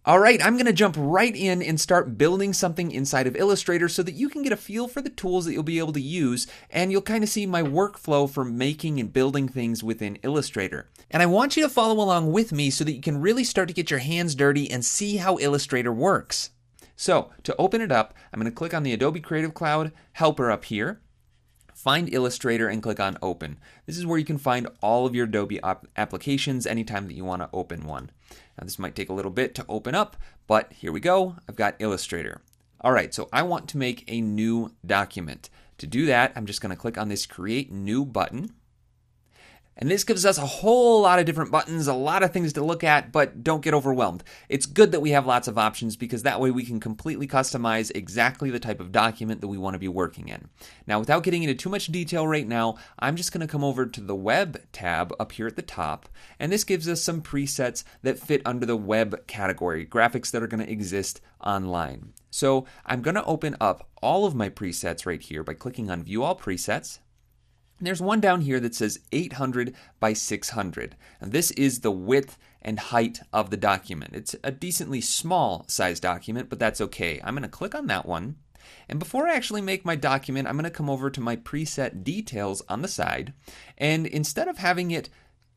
All right, I'm going to jump right in and start building something inside of Illustrator so that you can get a feel for the tools that you'll be able to use, and you'll kind of see my workflow for making and building things within Illustrator. And I want you to follow along with me so that you can really start to get your hands dirty and see how Illustrator works. So, to open it up, I'm going to click on the Adobe Creative Cloud helper up here. Find Illustrator and click on Open. This is where you can find all of your Adobe applications anytime that you want to open one. Now this might take a little bit to open up, but here we go. I've got Illustrator. All right, so I want to make a new document. To do that, I'm just going to click on this Create New button. And this gives us a whole lot of different buttons, a lot of things to look at, but don't get overwhelmed. It's good that we have lots of options because that way we can completely customize exactly the type of document that we want to be working in. Now, without getting into too much detail right now, I'm just going to come over to the Web tab up here at the top, and this gives us some presets that fit under the Web category, graphics that are going to exist online. So I'm going to open up all of my presets right here by clicking on View All Presets. There's one down here that says 800 by 600, and this is the width and height of the document. It's a decently small size document, but that's okay. I'm going to click on that one, and before I actually make my document, I'm going to come over to my preset details on the side, and instead of having it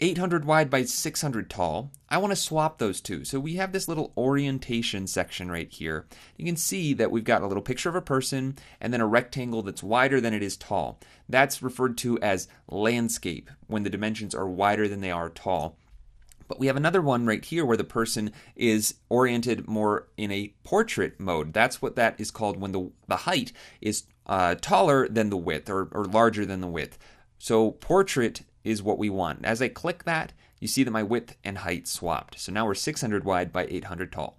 800 wide by 600 tall, I want to swap those two. So we have this little orientation section right here. You can see that we've got a little picture of a person and then a rectangle that's wider than it is tall. That's referred to as landscape when the dimensions are wider than they are tall. But we have another one right here where the person is oriented more in a portrait mode. That's what that is called when the height is taller than the width or larger than the width. So portrait is what we want. As I click that, you see that my width and height swapped. So now we're 600 wide by 800 tall.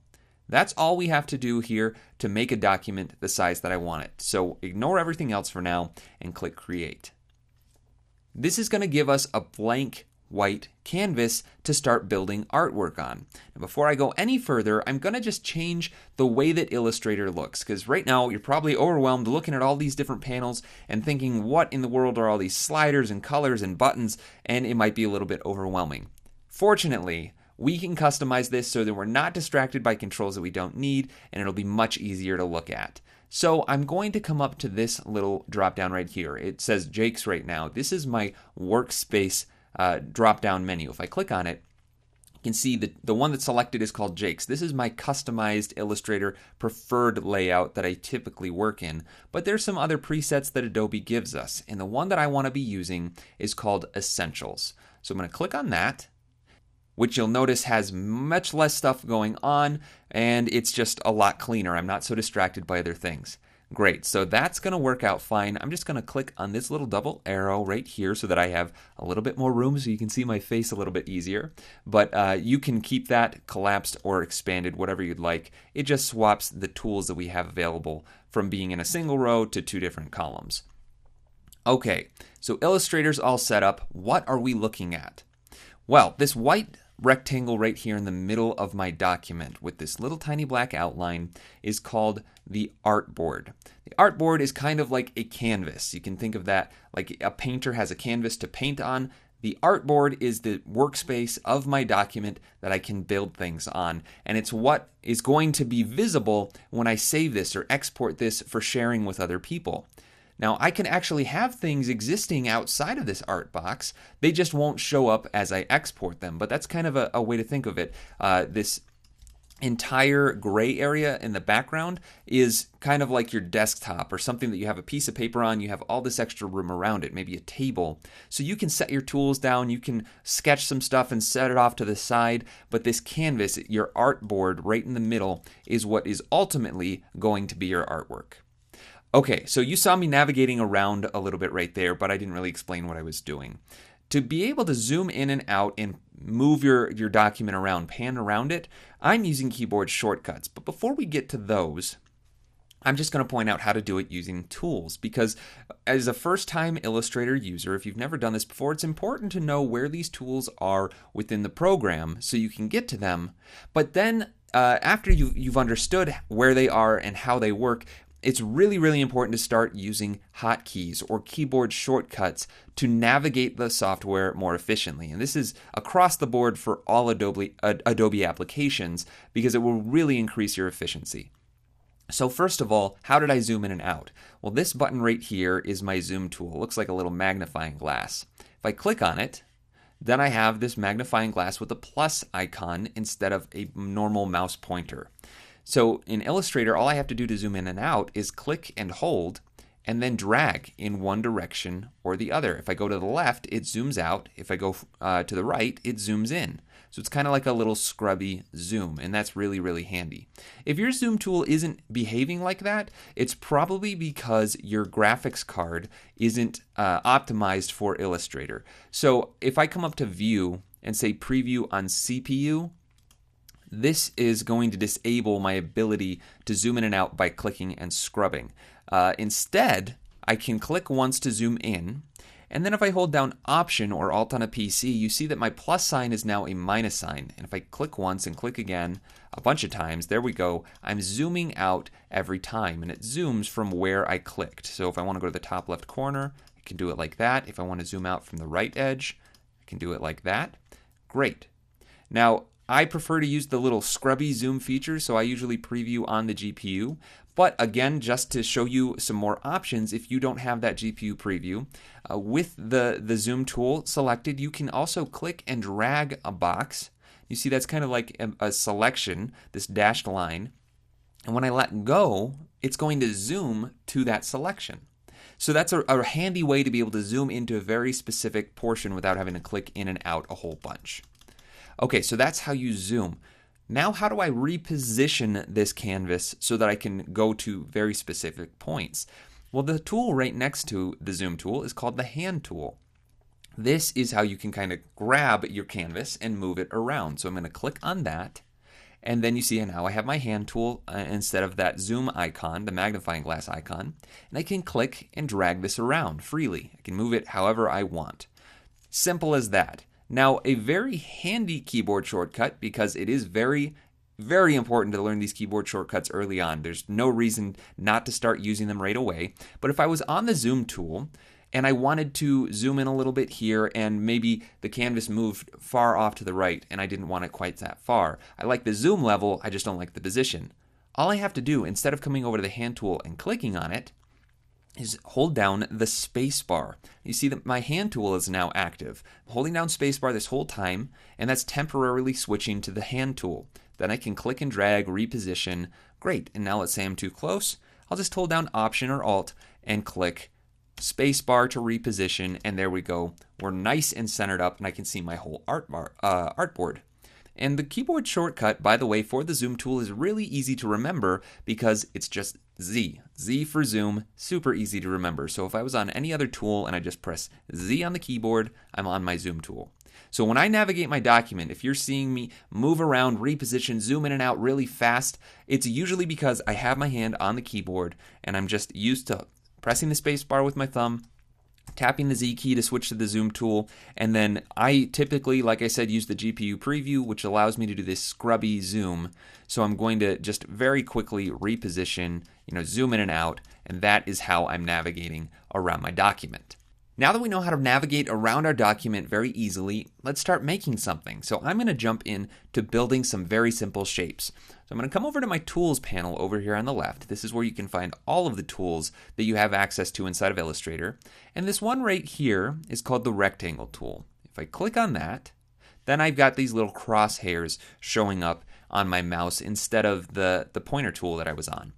That's all we have to do here to make a document the size that I want it. So ignore everything else for now and click Create. This is going to give us a blank white canvas to start building artwork on. And before I go any further, I'm going to just change the way that Illustrator looks, because right now you're probably overwhelmed looking at all these different panels and thinking, what in the world are all these sliders and colors and buttons, and it might be a little bit overwhelming. Fortunately, we can customize this so that we're not distracted by controls that we don't need, and it'll be much easier to look at. So I'm going to come up to this little drop down right here. It says Jake's right now. This is my workspace drop-down menu. If I click on it, you can see that the one that's selected is called Jake's. This is my customized Illustrator preferred layout that I typically work in, but there's some other presets that Adobe gives us, and the one that I want to be using is called Essentials. So I'm going to click on that, which you'll notice has much less stuff going on, and it's just a lot cleaner. I'm not so distracted by other things. Great, so that's going to work out fine. I'm just going to click on this little double arrow right here so that I have a little bit more room so you can see my face a little bit easier. But you can keep that collapsed or expanded, whatever you'd like. It just swaps the tools that we have available from being in a single row to two different columns. Okay, so Illustrator's all set up. What are we looking at? Well, this white rectangle right here in the middle of my document with this little tiny black outline is called the artboard. The artboard is kind of like a canvas. You can think of that like a painter has a canvas to paint on. The artboard is the workspace of my document that I can build things on, and it's what is going to be visible when I save this or export this for sharing with other people. Now, I can actually have things existing outside of this art box. They just won't show up as I export them, but that's kind of a way to think of it. This entire gray area in the background is kind of like your desktop or something that you have a piece of paper on. You have all this extra room around it, maybe a table. So you can set your tools down, you can sketch some stuff and set it off to the side, but this canvas, your artboard right in the middle, is what is ultimately going to be your artwork. Okay, so you saw me navigating around a little bit right there, but I didn't really explain what I was doing. To be able to zoom in and out and move your document around, pan around it, I'm using keyboard shortcuts. But before we get to those, I'm just going to point out how to do it using tools, because as a first-time Illustrator user, if you've never done this before, it's important to know where these tools are within the program so you can get to them. But then after you've understood where they are and how they work, it's really, really important to start using hotkeys or keyboard shortcuts to navigate the software more efficiently. And this is across the board for all Adobe applications, because it will really increase your efficiency. So first of all, how did I zoom in and out? Well, this button right here is my zoom tool. It looks like a little magnifying glass. If I click on it, then I have this magnifying glass with a plus icon instead of a normal mouse pointer. So in Illustrator, all I have to do to zoom in and out is click and hold, and then drag in one direction or the other. If I go to the left, it zooms out. If I go to the right, it zooms in. So it's kind of like a little scrubby zoom, and that's really, really handy. If your zoom tool isn't behaving like that, it's probably because your graphics card isn't optimized for Illustrator. So if I come up to View and say Preview on CPU, this is going to disable my ability to zoom in and out by clicking and scrubbing. Instead, I can click once to zoom in, and then if I hold down Option or Alt on a PC, you see that my plus sign is now a minus sign. And if I click once and click again a bunch of times, there we go, I'm zooming out every time, and it zooms from where I clicked. So if I want to go to the top left corner, I can do it like that. If I want to zoom out from the right edge, I can do it like that. Great. Now, I prefer to use the little scrubby zoom feature, so I usually preview on the GPU. But again, just to show you some more options, if you don't have that GPU preview, with the zoom tool selected, you can also click and drag a box. You see that's kind of like a selection, this dashed line. And when I let go, it's going to zoom to that selection. So that's a handy way to be able to zoom into a very specific portion without having to click in and out a whole bunch. Okay, so that's how you zoom. Now, how do I reposition this canvas so that I can go to very specific points? Well, the tool right next to the zoom tool is called the hand tool. This is how you can kind of grab your canvas and move it around. So I'm going to click on that, and then you see now I have my hand tool instead of that zoom icon, the magnifying glass icon, and I can click and drag this around freely. I can move it however I want. Simple as that. Now, a very handy keyboard shortcut, because it is very, very important to learn these keyboard shortcuts early on. There's no reason not to start using them right away. But if I was on the zoom tool and I wanted to zoom in a little bit here and maybe the canvas moved far off to the right and I didn't want it quite that far, I like the zoom level, I just don't like the position. All I have to do, instead of coming over to the hand tool and clicking on it, is hold down the space bar. You see that my hand tool is now active. I'm holding down space bar this whole time, and that's temporarily switching to the hand tool. Then I can click and drag, reposition. Great, and now let's say I'm too close. I'll just hold down Option or Alt and click space bar to reposition, and there we go. We're nice and centered up, and I can see my whole artboard. And the keyboard shortcut, by the way, for the zoom tool is really easy to remember because it's just Z. Z for zoom, super easy to remember. So if I was on any other tool and I just press Z on the keyboard, I'm on my zoom tool. So when I navigate my document, if you're seeing me move around, reposition, zoom in and out really fast, it's usually because I have my hand on the keyboard and I'm just used to pressing the space bar with my thumb, tapping the Z key to switch to the zoom tool, and then I typically, like I said, use the GPU preview, which allows me to do this scrubby zoom. So I'm going to just very quickly reposition, zoom in and out, and that is how I'm navigating around my document. Now that we know how to navigate around our document very easily, let's start making something. So I'm going to jump in to building some very simple shapes. So I'm going to come over to my Tools panel over here on the left. This is where you can find all of the tools that you have access to inside of Illustrator. And this one right here is called the Rectangle tool. If I click on that, then I've got these little crosshairs showing up on my mouse instead of the pointer tool that I was on.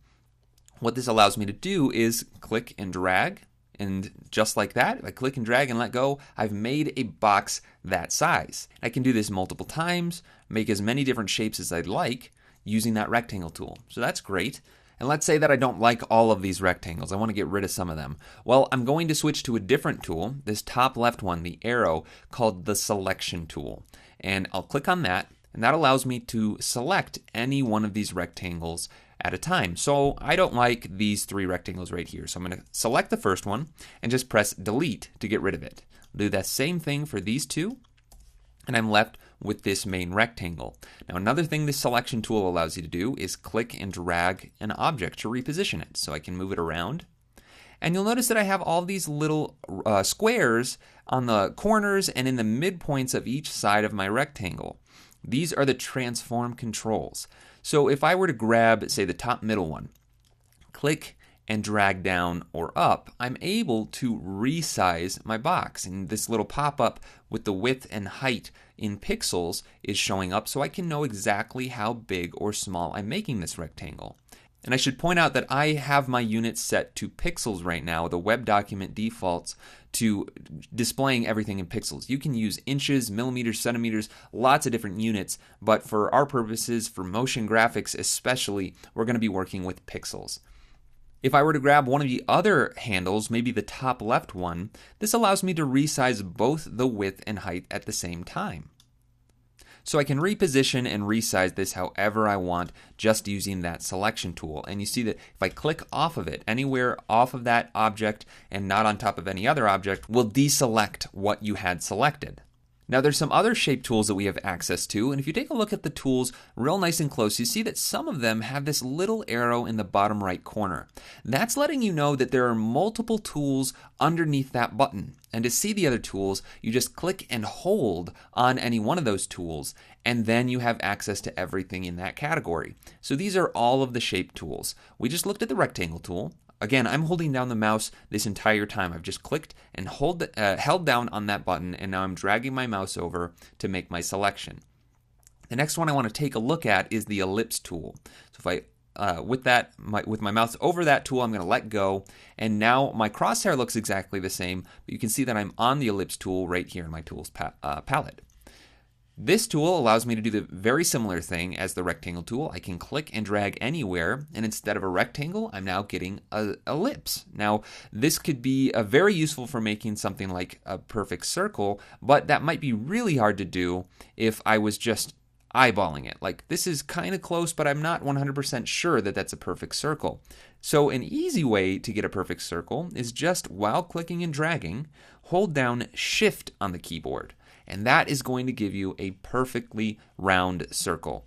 What this allows me to do is click and drag. And just like that, if I click and drag and let go, I've made a box that size. I can do this multiple times, make as many different shapes as I'd like using that rectangle tool. So that's great. And let's say that I don't like all of these rectangles. I want to get rid of some of them. Well, I'm going to switch to a different tool, this top left one, the arrow, called the Selection tool. And I'll click on that, and that allows me to select any one of these rectangles at a time. So I don't like these 3 rectangles right here. So I'm going to select the first one and just press delete to get rid of it. Do that same thing for these 2. And I'm left with this main rectangle. Now another thing this selection tool allows you to do is click and drag an object to reposition it. So I can move it around. And you'll notice that I have all these little squares on the corners and in the midpoints of each side of my rectangle. These are the transform controls. So if I were to grab, say, the top middle one, click and drag down or up, I'm able to resize my box. And this little pop-up with the width and height in pixels is showing up so I can know exactly how big or small I'm making this rectangle. And I should point out that I have my units set to pixels right now. The web document defaults to displaying everything in pixels. You can use inches, millimeters, centimeters, lots of different units, but for our purposes, for motion graphics especially, we're going to be working with pixels. If I were to grab one of the other handles, maybe the top left one, this allows me to resize both the width and height at the same time. So I can reposition and resize this however I want just using that selection tool. And you see that if I click off of it, anywhere off of that object and not on top of any other object will deselect what you had selected. Now there's some other shape tools that we have access to, and if you take a look at the tools real nice and close, you see that some of them have this little arrow in the bottom right corner. That's letting you know that there are multiple tools underneath that button. And to see the other tools, you just click and hold on any one of those tools, and then you have access to everything in that category. So these are all of the shape tools. We just looked at the rectangle tool. Again, I'm holding down the mouse this entire time. I've just clicked and held down on that button, and now I'm dragging my mouse over to make my selection. The next one I want to take a look at is the ellipse tool. So if I, with my mouse over that tool, I'm going to let go, and now my crosshair looks exactly the same, but you can see that I'm on the ellipse tool right here in my tools palette. This tool allows me to do the very similar thing as the rectangle tool. I can click and drag anywhere, and instead of a rectangle, I'm now getting an ellipse. Now, this could be very useful for making something like a perfect circle, but that might be really hard to do if I was just eyeballing it. Like, this is kind of close, but I'm not 100% sure that that's a perfect circle. So an easy way to get a perfect circle is just while clicking and dragging, hold down Shift on the keyboard. And that is going to give you a perfectly round circle.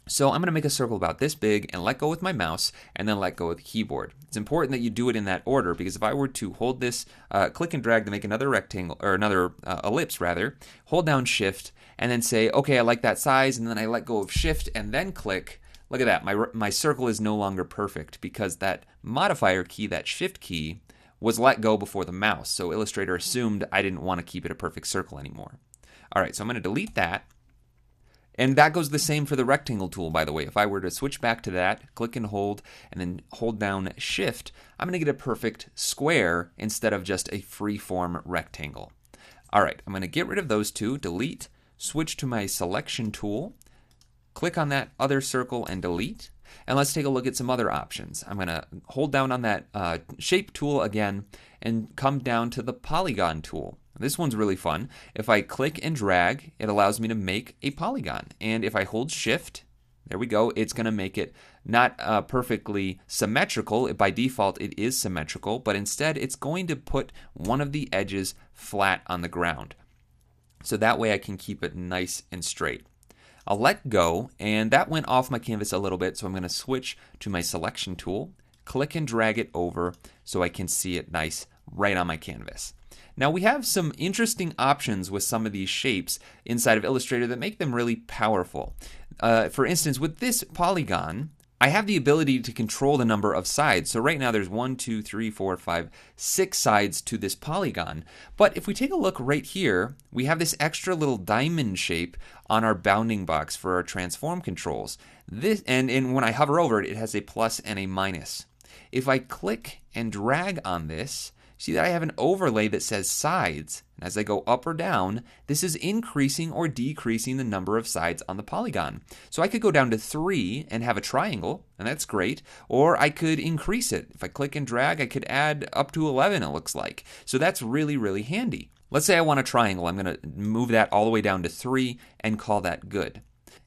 So I'm going to make a circle about this big and let go with my mouse and then let go with the keyboard. It's important that you do it in that order, because if I were to hold this, click and drag to make another rectangle, or another ellipse rather, hold down Shift and then say, okay, I like that size, and then I let go of Shift and then click. Look at that, my circle is no longer perfect because that modifier key, that Shift key, was let go before the mouse. So Illustrator assumed I didn't want to keep it a perfect circle anymore. All right, so I'm going to delete that. And that goes the same for the rectangle tool, by the way. If I were to switch back to that, click and then hold down Shift, I'm going to get a perfect square instead of just a free-form rectangle. All right, I'm going to get rid of those two, delete, switch to my selection tool, click on that other circle and delete. And let's take a look at some other options. I'm going to hold down on that shape tool again and come down to the polygon tool. This one's really fun. If I click and drag, it allows me to make a polygon. And if I hold Shift, there we go, it's going to make it not perfectly symmetrical. By default, it is symmetrical, but instead it's going to put one of the edges flat on the ground. So that way I can keep it nice and straight. I'll let go, and that went off my canvas a little bit, so I'm going to switch to my selection tool, click and drag it over so I can see it nice right on my canvas. Now we have some interesting options with some of these shapes inside of Illustrator that make them really powerful. For instance, with this polygon, I have the ability to control the number of sides. So right now there's 1, 2, 3, 4, 5, 6 sides to this polygon. But if we take a look right here, we have this extra little diamond shape on our bounding box for our transform controls. And when I hover over it, it has a plus and a minus. If I click and drag on this, see that I have an overlay that says sides. And as I go up or down, this is increasing or decreasing the number of sides on the polygon. So I could go down to 3 and have a triangle, and that's great. Or I could increase it. If I click and drag, I could add up to 11, it looks like. So that's really, really handy. Let's say I want a triangle. I'm going to move that all the way down to 3 and call that good.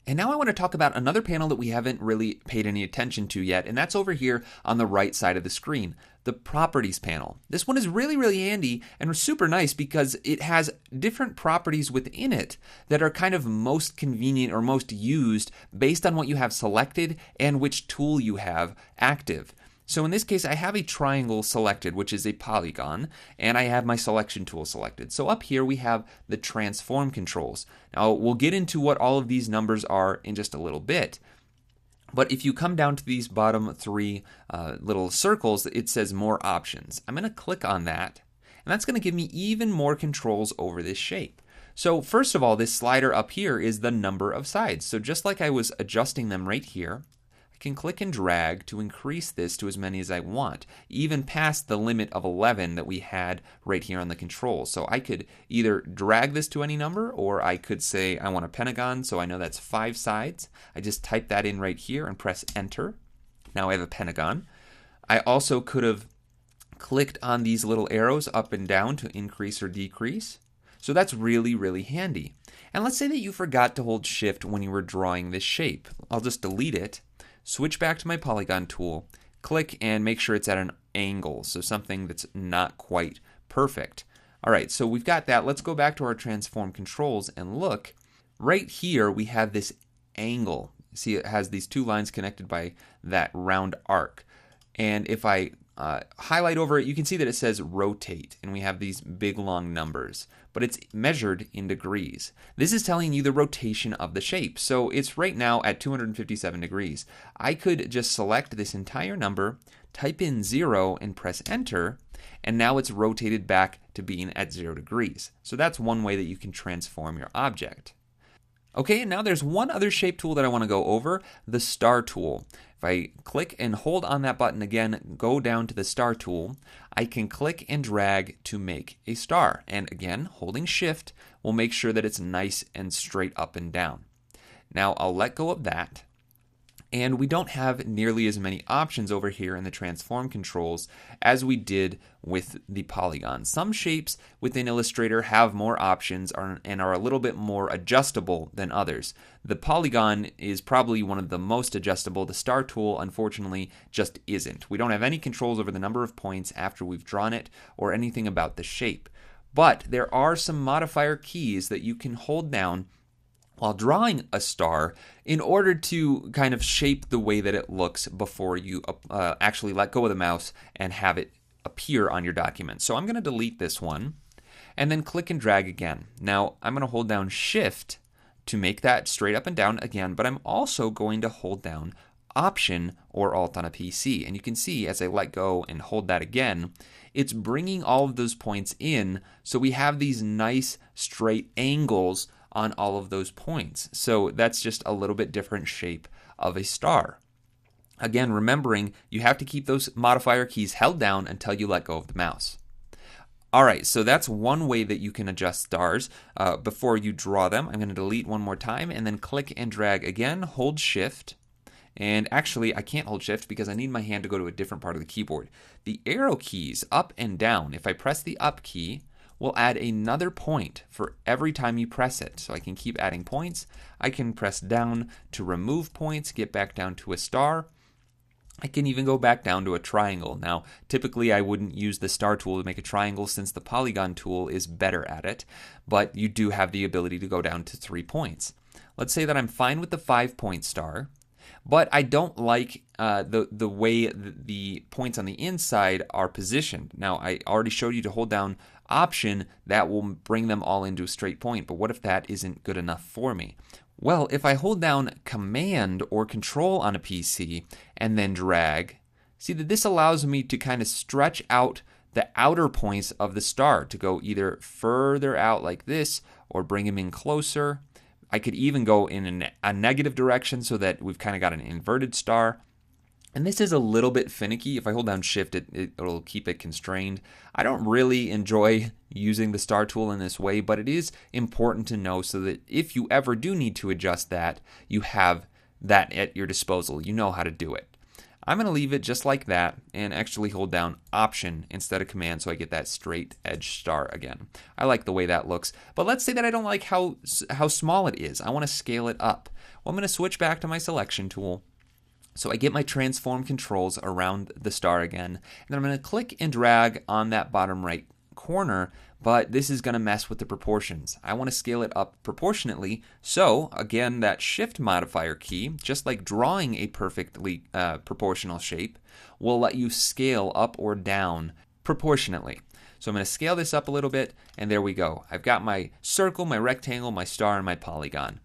And now I want to talk about another panel that we haven't really paid any attention to yet, and that's over here on the right side of the screen, the Properties panel. This one is really, really handy and super nice because it has different properties within it that are kind of most convenient or most used based on what you have selected and which tool you have active. So in this case, I have a triangle selected, which is a polygon, and I have my selection tool selected. So up here we have the transform controls. Now we'll get into what all of these numbers are in just a little bit. But if you come down to these bottom three little circles, it says more options. I'm going to click on that, and that's going to give me even more controls over this shape. So first of all, this slider up here is the number of sides. So just like I was adjusting them right here, I can click and drag to increase this to as many as I want, even past the limit of 11 that we had right here on the controls. So I could either drag this to any number, or I could say I want a pentagon, so I know that's 5 sides. I just type that in right here and press enter. Now I have a pentagon. I also could have clicked on these little arrows up and down to increase or decrease. So that's really, really handy. And let's say that you forgot to hold shift when you were drawing this shape. I'll just delete it. Switch back to my polygon tool, click and make sure it's at an angle, so something that's not quite perfect. All right, so we've got that. Let's go back to our transform controls and look. Right here we have this angle. See, it has these 2 lines connected by that round arc. And if I highlight over it, you can see that it says rotate, and we have these big long numbers, but it's measured in degrees. This is telling you the rotation of the shape. So it's right now at 257 degrees. I could just select this entire number, type in 0 and press enter, and now it's rotated back to being at 0 degrees. So that's one way that you can transform your object. Okay, and now there's one other shape tool that I want to go over, the star tool. If I click and hold on that button again, go down to the star tool, I can click and drag to make a star. And again, holding shift will make sure that it's nice and straight up and down. Now I'll let go of that. And we don't have nearly as many options over here in the transform controls as we did with the polygon. Some shapes within Illustrator have more options and are a little bit more adjustable than others. The polygon is probably one of the most adjustable. The star tool, unfortunately, just isn't. We don't have any controls over the number of points after we've drawn it or anything about the shape. But there are some modifier keys that you can hold down while drawing a star in order to kind of shape the way that it looks before you actually let go of the mouse and have it appear on your document. So I'm going to delete this one and then click and drag again. Now I'm going to hold down shift to make that straight up and down again, but I'm also going to hold down Option or Alt on a PC. And you can see as I let go and hold that again, it's bringing all of those points in, so we have these nice straight angles on all of those points. So that's just a little bit different shape of a star. Again, remembering you have to keep those modifier keys held down until you let go of the mouse. All right, so that's one way that you can adjust stars before you draw them. I'm going to delete one more time and then click and drag again, hold shift. And actually, I can't hold shift because I need my hand to go to a different part of the keyboard. The arrow keys up and down, if I press the up key, will add another point for every time you press it. So I can keep adding points. I can press down to remove points, get back down to a star. I can even go back down to a triangle. Now, typically I wouldn't use the star tool to make a triangle since the polygon tool is better at it, but you do have the ability to go down to 3 points. Let's say that I'm fine with the 5-point star, but I don't like the way the points on the inside are positioned. Now, I already showed you to hold down Option, that will bring them all into a straight point, but what if that isn't good enough for me? Well, if I hold down Command or Control on a PC and then drag, see that this allows me to kind of stretch out the outer points of the star to go either further out like this or bring them in closer. I could even go in a negative direction so that we've kind of got an inverted star. And this is a little bit finicky. If I hold down shift, it'll keep it constrained. I don't really enjoy using the star tool in this way, but it is important to know so that if you ever do need to adjust that, you have that at your disposal. You know how to do it. I'm going to leave it just like that and actually hold down Option instead of Command so I get that straight edge star again. I like the way that looks, but let's say that I don't like how small it is. I want to scale it up. Well, I'm going to switch back to my selection tool. So I get my transform controls around the star again, and then I'm going to click and drag on that bottom right corner, but this is going to mess with the proportions. I want to scale it up proportionately, so again, that shift modifier key, just like drawing a perfectly proportional shape, will let you scale up or down proportionately. So I'm going to scale this up a little bit, and there we go. I've got my circle, my rectangle, my star, and my polygon.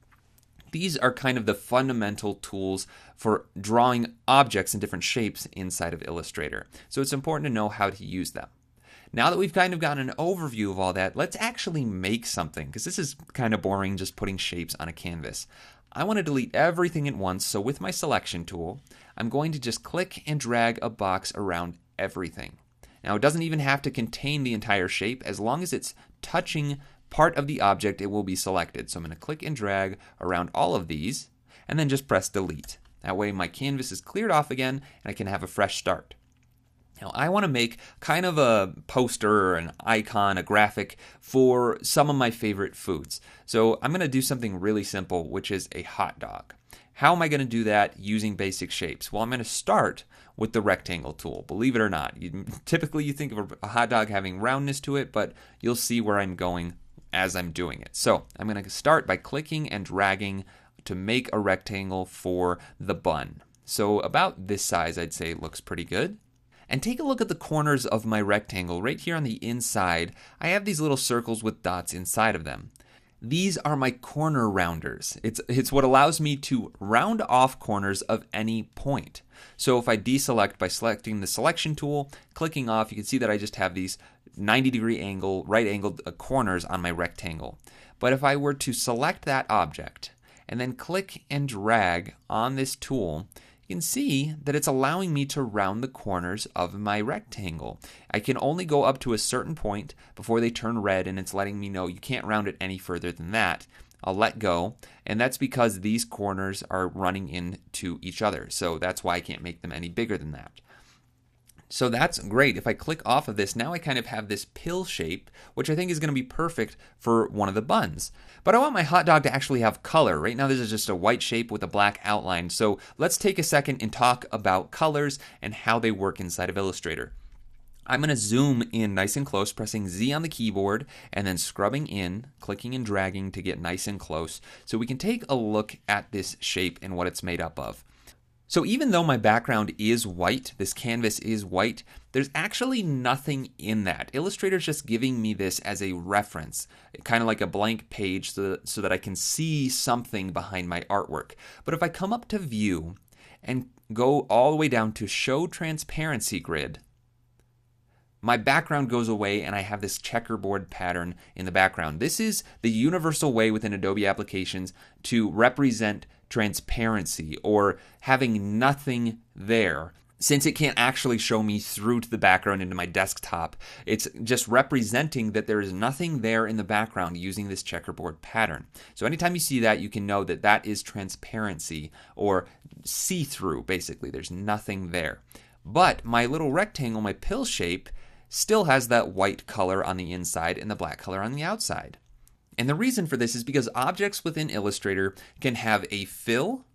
These are kind of the fundamental tools for drawing objects in different shapes inside of Illustrator. So it's important to know how to use them. Now that we've kind of gotten an overview of all that, let's actually make something, because this is kind of boring just putting shapes on a canvas. I want to delete everything at once, so with my selection tool, I'm going to just click and drag a box around everything. Now it doesn't even have to contain the entire shape. As long as it's touching part of the object, it will be selected. So I'm going to click and drag around all of these, and then just press delete. That way my canvas is cleared off again, and I can have a fresh start. Now, I want to make kind of a poster or an icon, a graphic for some of my favorite foods. So I'm going to do something really simple, which is a hot dog. How am I going to do that using basic shapes? Well, I'm going to start with the rectangle tool. Believe it or not, typically you think of a hot dog having roundness to it, but you'll see where I'm going as I'm doing it. So I'm going to start by clicking and dragging to make a rectangle for the bun. So about this size, I'd say it looks pretty good. And take a look at the corners of my rectangle. Right here on the inside, I have these little circles with dots inside of them. These are my corner rounders. It's what allows me to round off corners of any point. So if I deselect by selecting the selection tool, clicking off, you can see that I just have these 90-degree angle, right-angled corners on my rectangle. But if I were to select that object and then click and drag on this tool, you can see that it's allowing me to round the corners of my rectangle. I can only go up to a certain point before they turn red, and it's letting me know you can't round it any further than that. I'll let go, and that's because these corners are running into each other. So that's why I can't make them any bigger than that. So that's great. If I click off of this, now I kind of have this pill shape, which I think is going to be perfect for one of the buns. But I want my hot dog to actually have color. Right now this is just a white shape with a black outline. So let's take a second and talk about colors and how they work inside of Illustrator. I'm going to zoom in nice and close, pressing Z on the keyboard, and then scrubbing in, clicking and dragging to get nice and close, so we can take a look at this shape and what it's made up of. So even though my background is white, this canvas is white, there's actually nothing in that. Illustrator's just giving me this as a reference, kind of like a blank page so that I can see something behind my artwork. But if I come up to View and go all the way down to Show Transparency Grid, my background goes away and I have this checkerboard pattern in the background. This is the universal way within Adobe applications to represent transparency or having nothing there. Since it can't actually show me through to the background into my desktop, it's just representing that there is nothing there in the background using this checkerboard pattern. So anytime you see that, you can know that that is transparency or see-through, basically. There's nothing there. But my little rectangle, my pill shape, still has that white color on the inside and the black color on the outside. And the reason for this is because objects within Illustrator can have a fill,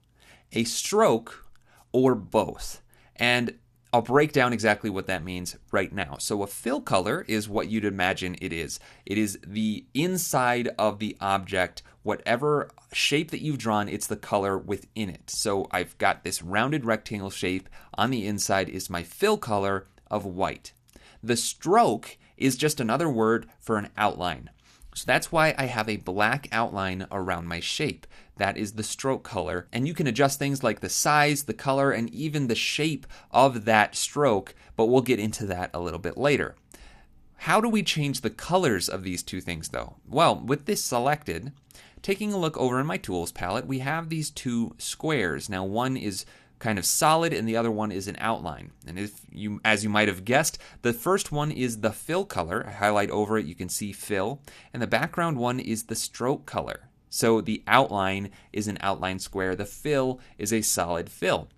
a stroke, or both. And I'll break down exactly what that means right now. So a fill color is what you'd imagine it is. It is the inside of the object, whatever shape that you've drawn, it's the color within it. So I've got this rounded rectangle shape. On the inside is my fill color of white. The stroke is just another word for an outline. So that's why I have a black outline around my shape. That is the stroke color. And you can adjust things like the size, the color, and even the shape of that stroke, but we'll get into that a little bit later. How do we change the colors of these two things though? Well, with this selected, taking a look over in my tools palette, we have these two squares. Now one is kind of solid and the other one is an outline. And as you might have guessed, the first one is the fill color. I highlight over it, you can see fill. And the background one is the stroke color. So the outline is an outline square. The fill is a solid fill.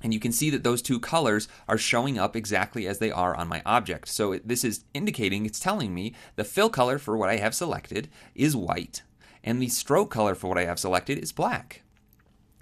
And you can see that those two colors are showing up exactly as they are on my object. So this is indicating, it's telling me the fill color for what I have selected is white, and the stroke color for what I have selected is black.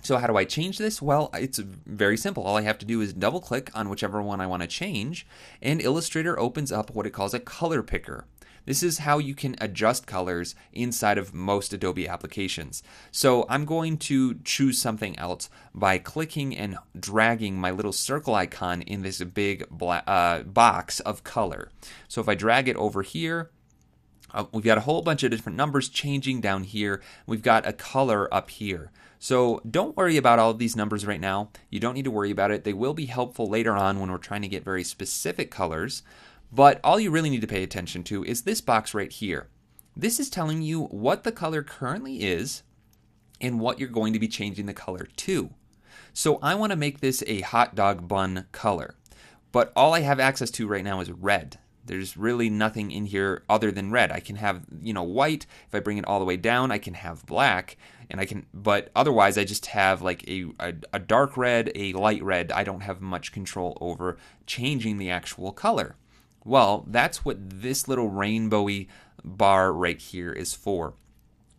So how do I change this? Well, it's very simple. All I have to do is double click on whichever one I want to change, and Illustrator opens up what it calls a color picker. This is how you can adjust colors inside of most Adobe applications. So I'm going to choose something else by clicking and dragging my little circle icon in this big box of color. So if I drag it over here, we've got a whole bunch of different numbers changing down here. We've got a color up here. So don't worry about all of these numbers right now. You don't need to worry about it. They will be helpful later on when we're trying to get very specific colors. But all you really need to pay attention to is this box right here. This is telling you what the color currently is and what you're going to be changing the color to. So I want to make this a hot dog bun color, but all I have access to right now is red. There's really nothing in here other than red. I can have, white. If I bring it all the way down, I can have black, but otherwise I just have like a dark red, a light red. I don't have much control over changing the actual color. Well, that's what this little rainbowy bar right here is for.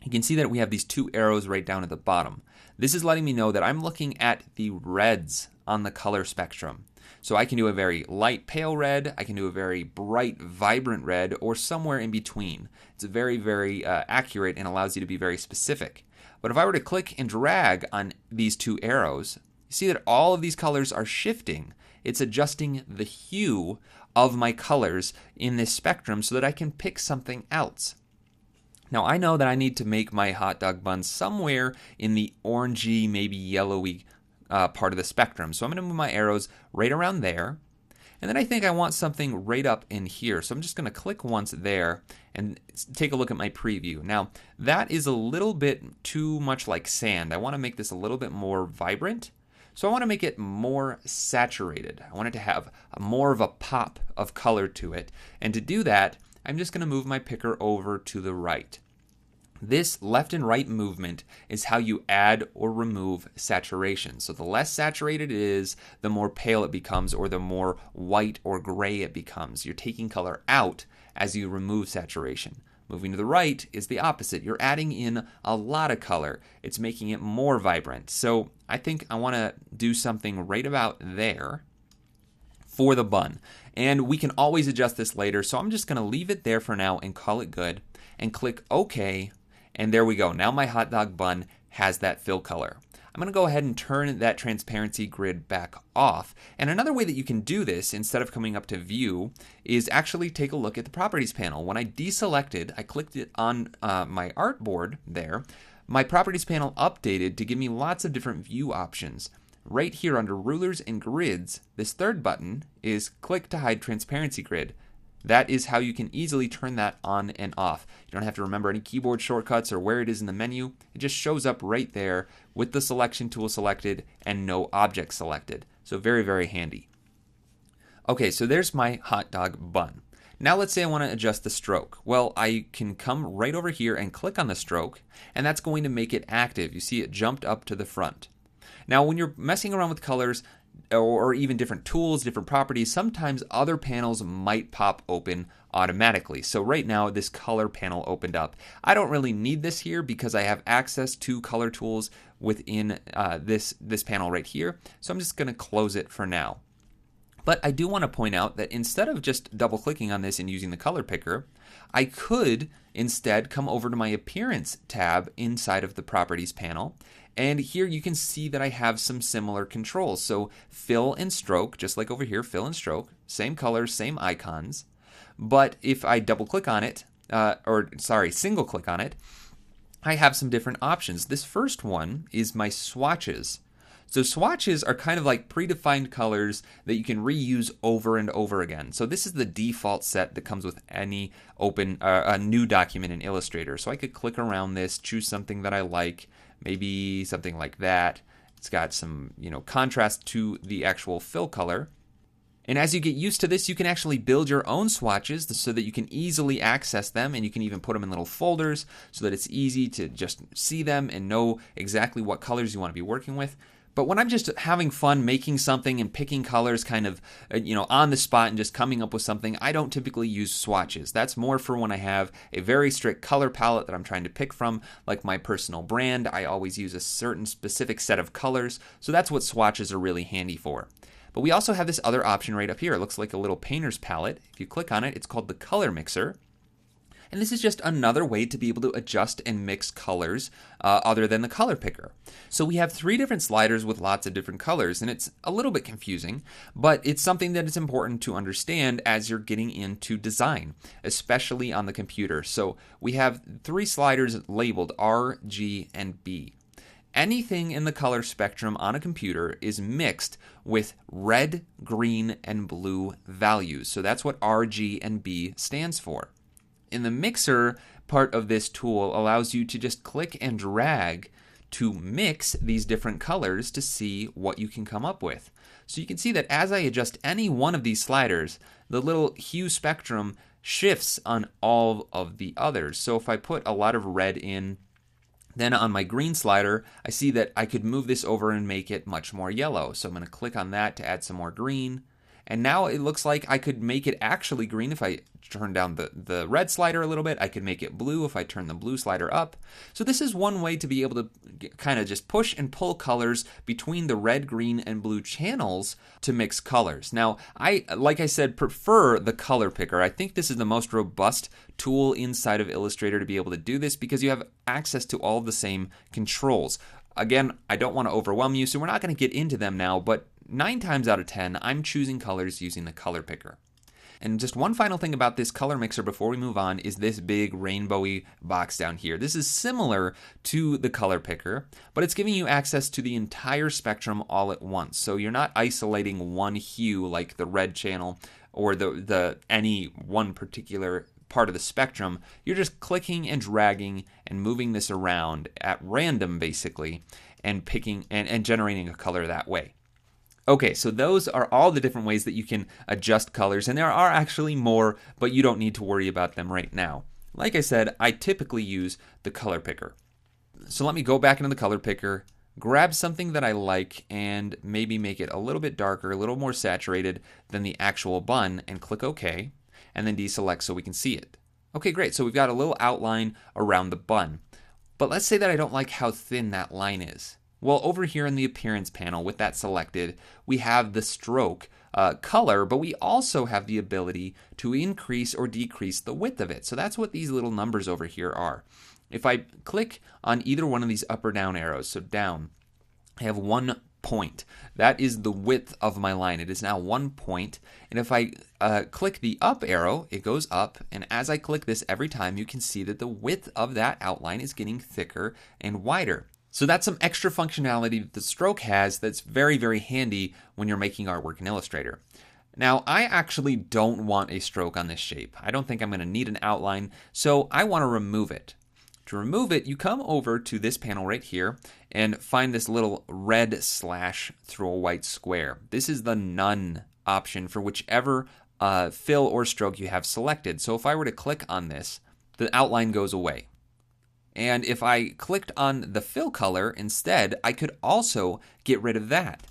You can see that we have these two arrows right down at the bottom. This is letting me know that I'm looking at the reds on the color spectrum. So I can do a very light pale red, I can do a very bright vibrant red, or somewhere in between. It's very, very accurate and allows you to be very specific. But if I were to click and drag on these two arrows, you see that all of these colors are shifting. It's adjusting the hue of my colors in this spectrum so that I can pick something else. Now I know that I need to make my hot dog bun somewhere in the orangey, maybe yellowy part of the spectrum. So I'm going to move my arrows right around there. And then I think I want something right up in here. So I'm just going to click once there and take a look at my preview. Now that is a little bit too much like sand. I want to make this a little bit more vibrant. So I want to make it more saturated. I want it to have more of a pop of color to it. And to do that, I'm just going to move my picker over to the right. This left and right movement is how you add or remove saturation. So the less saturated it is, the more pale it becomes, or the more white or gray it becomes. You're taking color out as you remove saturation. Moving to the right is the opposite. You're adding in a lot of color. It's making it more vibrant. So I think I want to do something right about there for the bun. And we can always adjust this later. So I'm just going to leave it there for now and call it good and click OK. And there we go. Now my hot dog bun has that fill color. I'm going to go ahead and turn that transparency grid back off. And another way that you can do this instead of coming up to view is actually take a look at the properties panel. When I deselected, I clicked it on my artboard there, my properties panel updated to give me lots of different view options. Right here under rulers and grids, this third button is click to hide transparency grid. That is how you can easily turn that on and off. You don't have to remember any keyboard shortcuts or where it is in the menu. It just shows up right there with the selection tool selected and no object selected. So very, very handy. Okay, so there's my hot dog bun. Now let's say I want to adjust the stroke. Well, I can come right over here and click on the stroke, and that's going to make it active. You see it jumped up to the front. Now when you're messing around with colors, or even different tools, different properties, sometimes other panels might pop open automatically. So right now this color panel opened up. I don't really need this here because I have access to color tools within this panel right here. So I'm just going to close it for now. But I do want to point out that instead of just double clicking on this and using the color picker, I could instead come over to my appearance tab inside of the properties panel. And here you can see that I have some similar controls. So fill and stroke, just like over here, fill and stroke, same colors, same icons. But if I double click on it, single click on it, I have some different options. This first one is my swatches. So swatches are kind of like predefined colors that you can reuse over and over again. So this is the default set that comes with any a new document in Illustrator. So I could click around this, choose something that I like, maybe something like that. It's got some, contrast to the actual fill color. And as you get used to this, you can actually build your own swatches so that you can easily access them, and you can even put them in little folders so that it's easy to just see them and know exactly what colors you want to be working with. But when I'm just having fun making something and picking colors kind of, on the spot and just coming up with something, I don't typically use swatches. That's more for when I have a very strict color palette that I'm trying to pick from, like my personal brand. I always use a certain specific set of colors, so that's what swatches are really handy for. But we also have this other option right up here. It looks like a little painter's palette. If you click on it, it's called the color mixer. And this is just another way to be able to adjust and mix colors other than the color picker. So we have 3 different sliders with lots of different colors, and it's a little bit confusing, but it's something that is important to understand as you're getting into design, especially on the computer. So we have 3 sliders labeled R, G, and B. Anything in the color spectrum on a computer is mixed with red, green, and blue values. So that's what R, G, and B stands for. In the mixer part of this tool allows you to just click and drag to mix these different colors to see what you can come up with. So you can see that as I adjust any one of these sliders, the little hue spectrum shifts on all of the others. So if I put a lot of red in, then on my green slider, I see that I could move this over and make it much more yellow. So I'm going to click on that to add some more green. And now it looks like I could make it actually green if I turn down the red slider a little bit. I could make it blue if I turn the blue slider up. So this is one way to be able to kind of just push and pull colors between the red, green, and blue channels to mix colors. Now, like I said, prefer the color picker. I think this is the most robust tool inside of Illustrator to be able to do this because you have access to all of the same controls. Again, I don't want to overwhelm you, so we're not going to get into them now, but 9 times out of 10, I'm choosing colors using the color picker. And just one final thing about this color mixer before we move on is this big rainbowy box down here. This is similar to the color picker, but it's giving you access to the entire spectrum all at once. So you're not isolating one hue like the red channel or the any one particular part of the spectrum. You're just clicking and dragging and moving this around at random basically and picking and generating a color that way. Okay, so those are all the different ways that you can adjust colors, and there are actually more, but you don't need to worry about them right now. Like I said, I typically use the color picker. So let me go back into the color picker, grab something that I like, and maybe make it a little bit darker, a little more saturated than the actual bun, and click OK, and then deselect so we can see it. Okay, great, so we've got a little outline around the bun. But let's say that I don't like how thin that line is. Well, over here in the appearance panel with that selected, we have the stroke color, but we also have the ability to increase or decrease the width of it. So that's what these little numbers over here are. If I click on either one of these up or down arrows, so down, I have 1 point. That is the width of my line. It is now 1 point. And if I click the up arrow, it goes up. And as I click this every time, you can see that the width of that outline is getting thicker and wider. So that's some extra functionality that the stroke has that's very, very handy when you're making artwork in Illustrator. Now, I actually don't want a stroke on this shape. I don't think I'm going to need an outline, so I want to remove it. To remove it, you come over to this panel right here and find this little red slash through a white square. This is the none option for whichever fill or stroke you have selected. So if I were to click on this, the outline goes away. And if I clicked on the fill color instead, I could also get rid of that.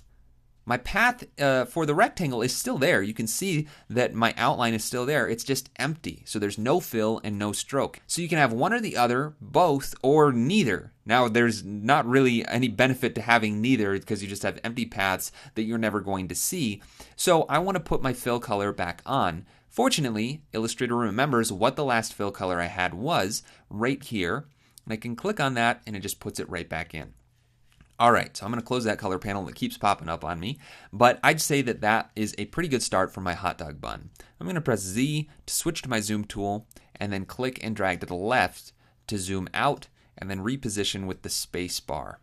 My path for the rectangle is still there. You can see that my outline is still there. It's just empty. So there's no fill and no stroke. So you can have one or the other, both, or neither. Now, there's not really any benefit to having neither because you just have empty paths that you're never going to see. So I want to put my fill color back on. Fortunately, Illustrator remembers what the last fill color I had was right here. And I can click on that and it just puts it right back in. All right, so I'm going to close that color panel that keeps popping up on me, but I'd say that that is a pretty good start for my hot dog bun. I'm going to press Z to switch to my zoom tool and then click and drag to the left to zoom out and then reposition with the space bar.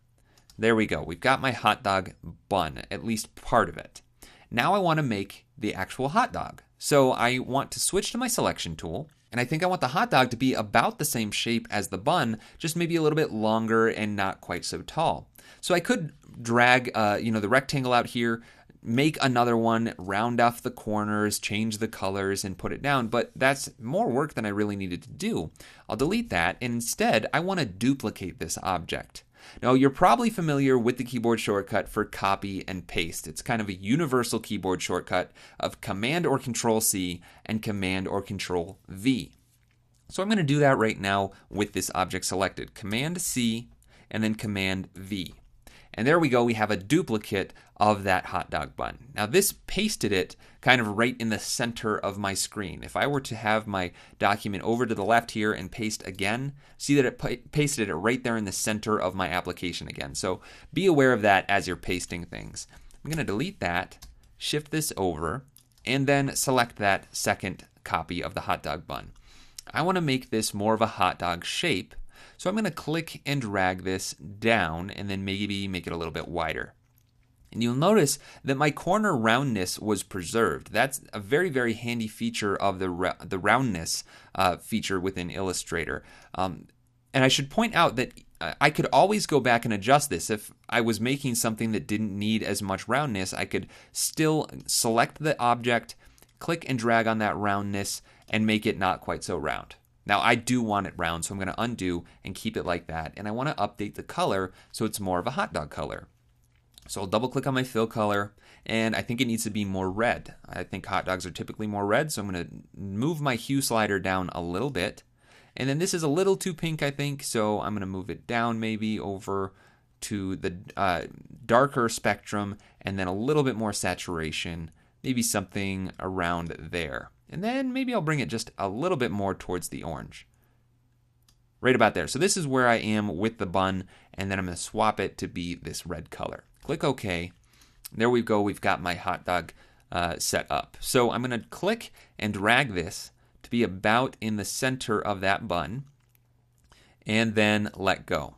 There we go. We've got my hot dog bun, at least part of it. Now I want to make the actual hot dog. So I want to switch to my selection tool. And I think I want the hot dog to be about the same shape as the bun, just maybe a little bit longer and not quite so tall. So I could drag, the rectangle out here, make another one, round off the corners, change the colors, and put it down. But that's more work than I really needed to do. I'll delete that, and instead, I want to duplicate this object. Now, you're probably familiar with the keyboard shortcut for copy and paste. It's kind of a universal keyboard shortcut of Command or Control C and Command or Control V. So I'm going to do that right now with this object selected. Command C and then Command V. And there we go, we have a duplicate of that hot dog bun. Now this pasted it kind of right in the center of my screen. If I were to have my document over to the left here and paste again, see that it pasted it right there in the center of my application again. So be aware of that as you're pasting things. I'm going to delete that, shift this over, and then select that second copy of the hot dog bun. I want to make this more of a hot dog shape. So I'm going to click and drag this down and then maybe make it a little bit wider. And you'll notice that my corner roundness was preserved. That's a very, very handy feature of the roundness feature within Illustrator. And I should point out that I could always go back and adjust this. If I was making something that didn't need as much roundness, I could still select the object, click and drag on that roundness, and make it not quite so round. Now I do want it round, so I'm going to undo and keep it like that. And I want to update the color so it's more of a hot dog color. So I'll double click on my fill color, and I think it needs to be more red. I think hot dogs are typically more red, so I'm going to move my hue slider down a little bit. And then this is a little too pink, I think, so I'm going to move it down maybe over to the darker spectrum, and then a little bit more saturation, maybe something around there. And then maybe I'll bring it just a little bit more towards the orange. Right about there. So this is where I am with the bun, and then I'm going to swap it to be this red color. Click OK. There we go. We've got my hot dog set up. So I'm going to click and drag this to be about in the center of that bun, and then let go.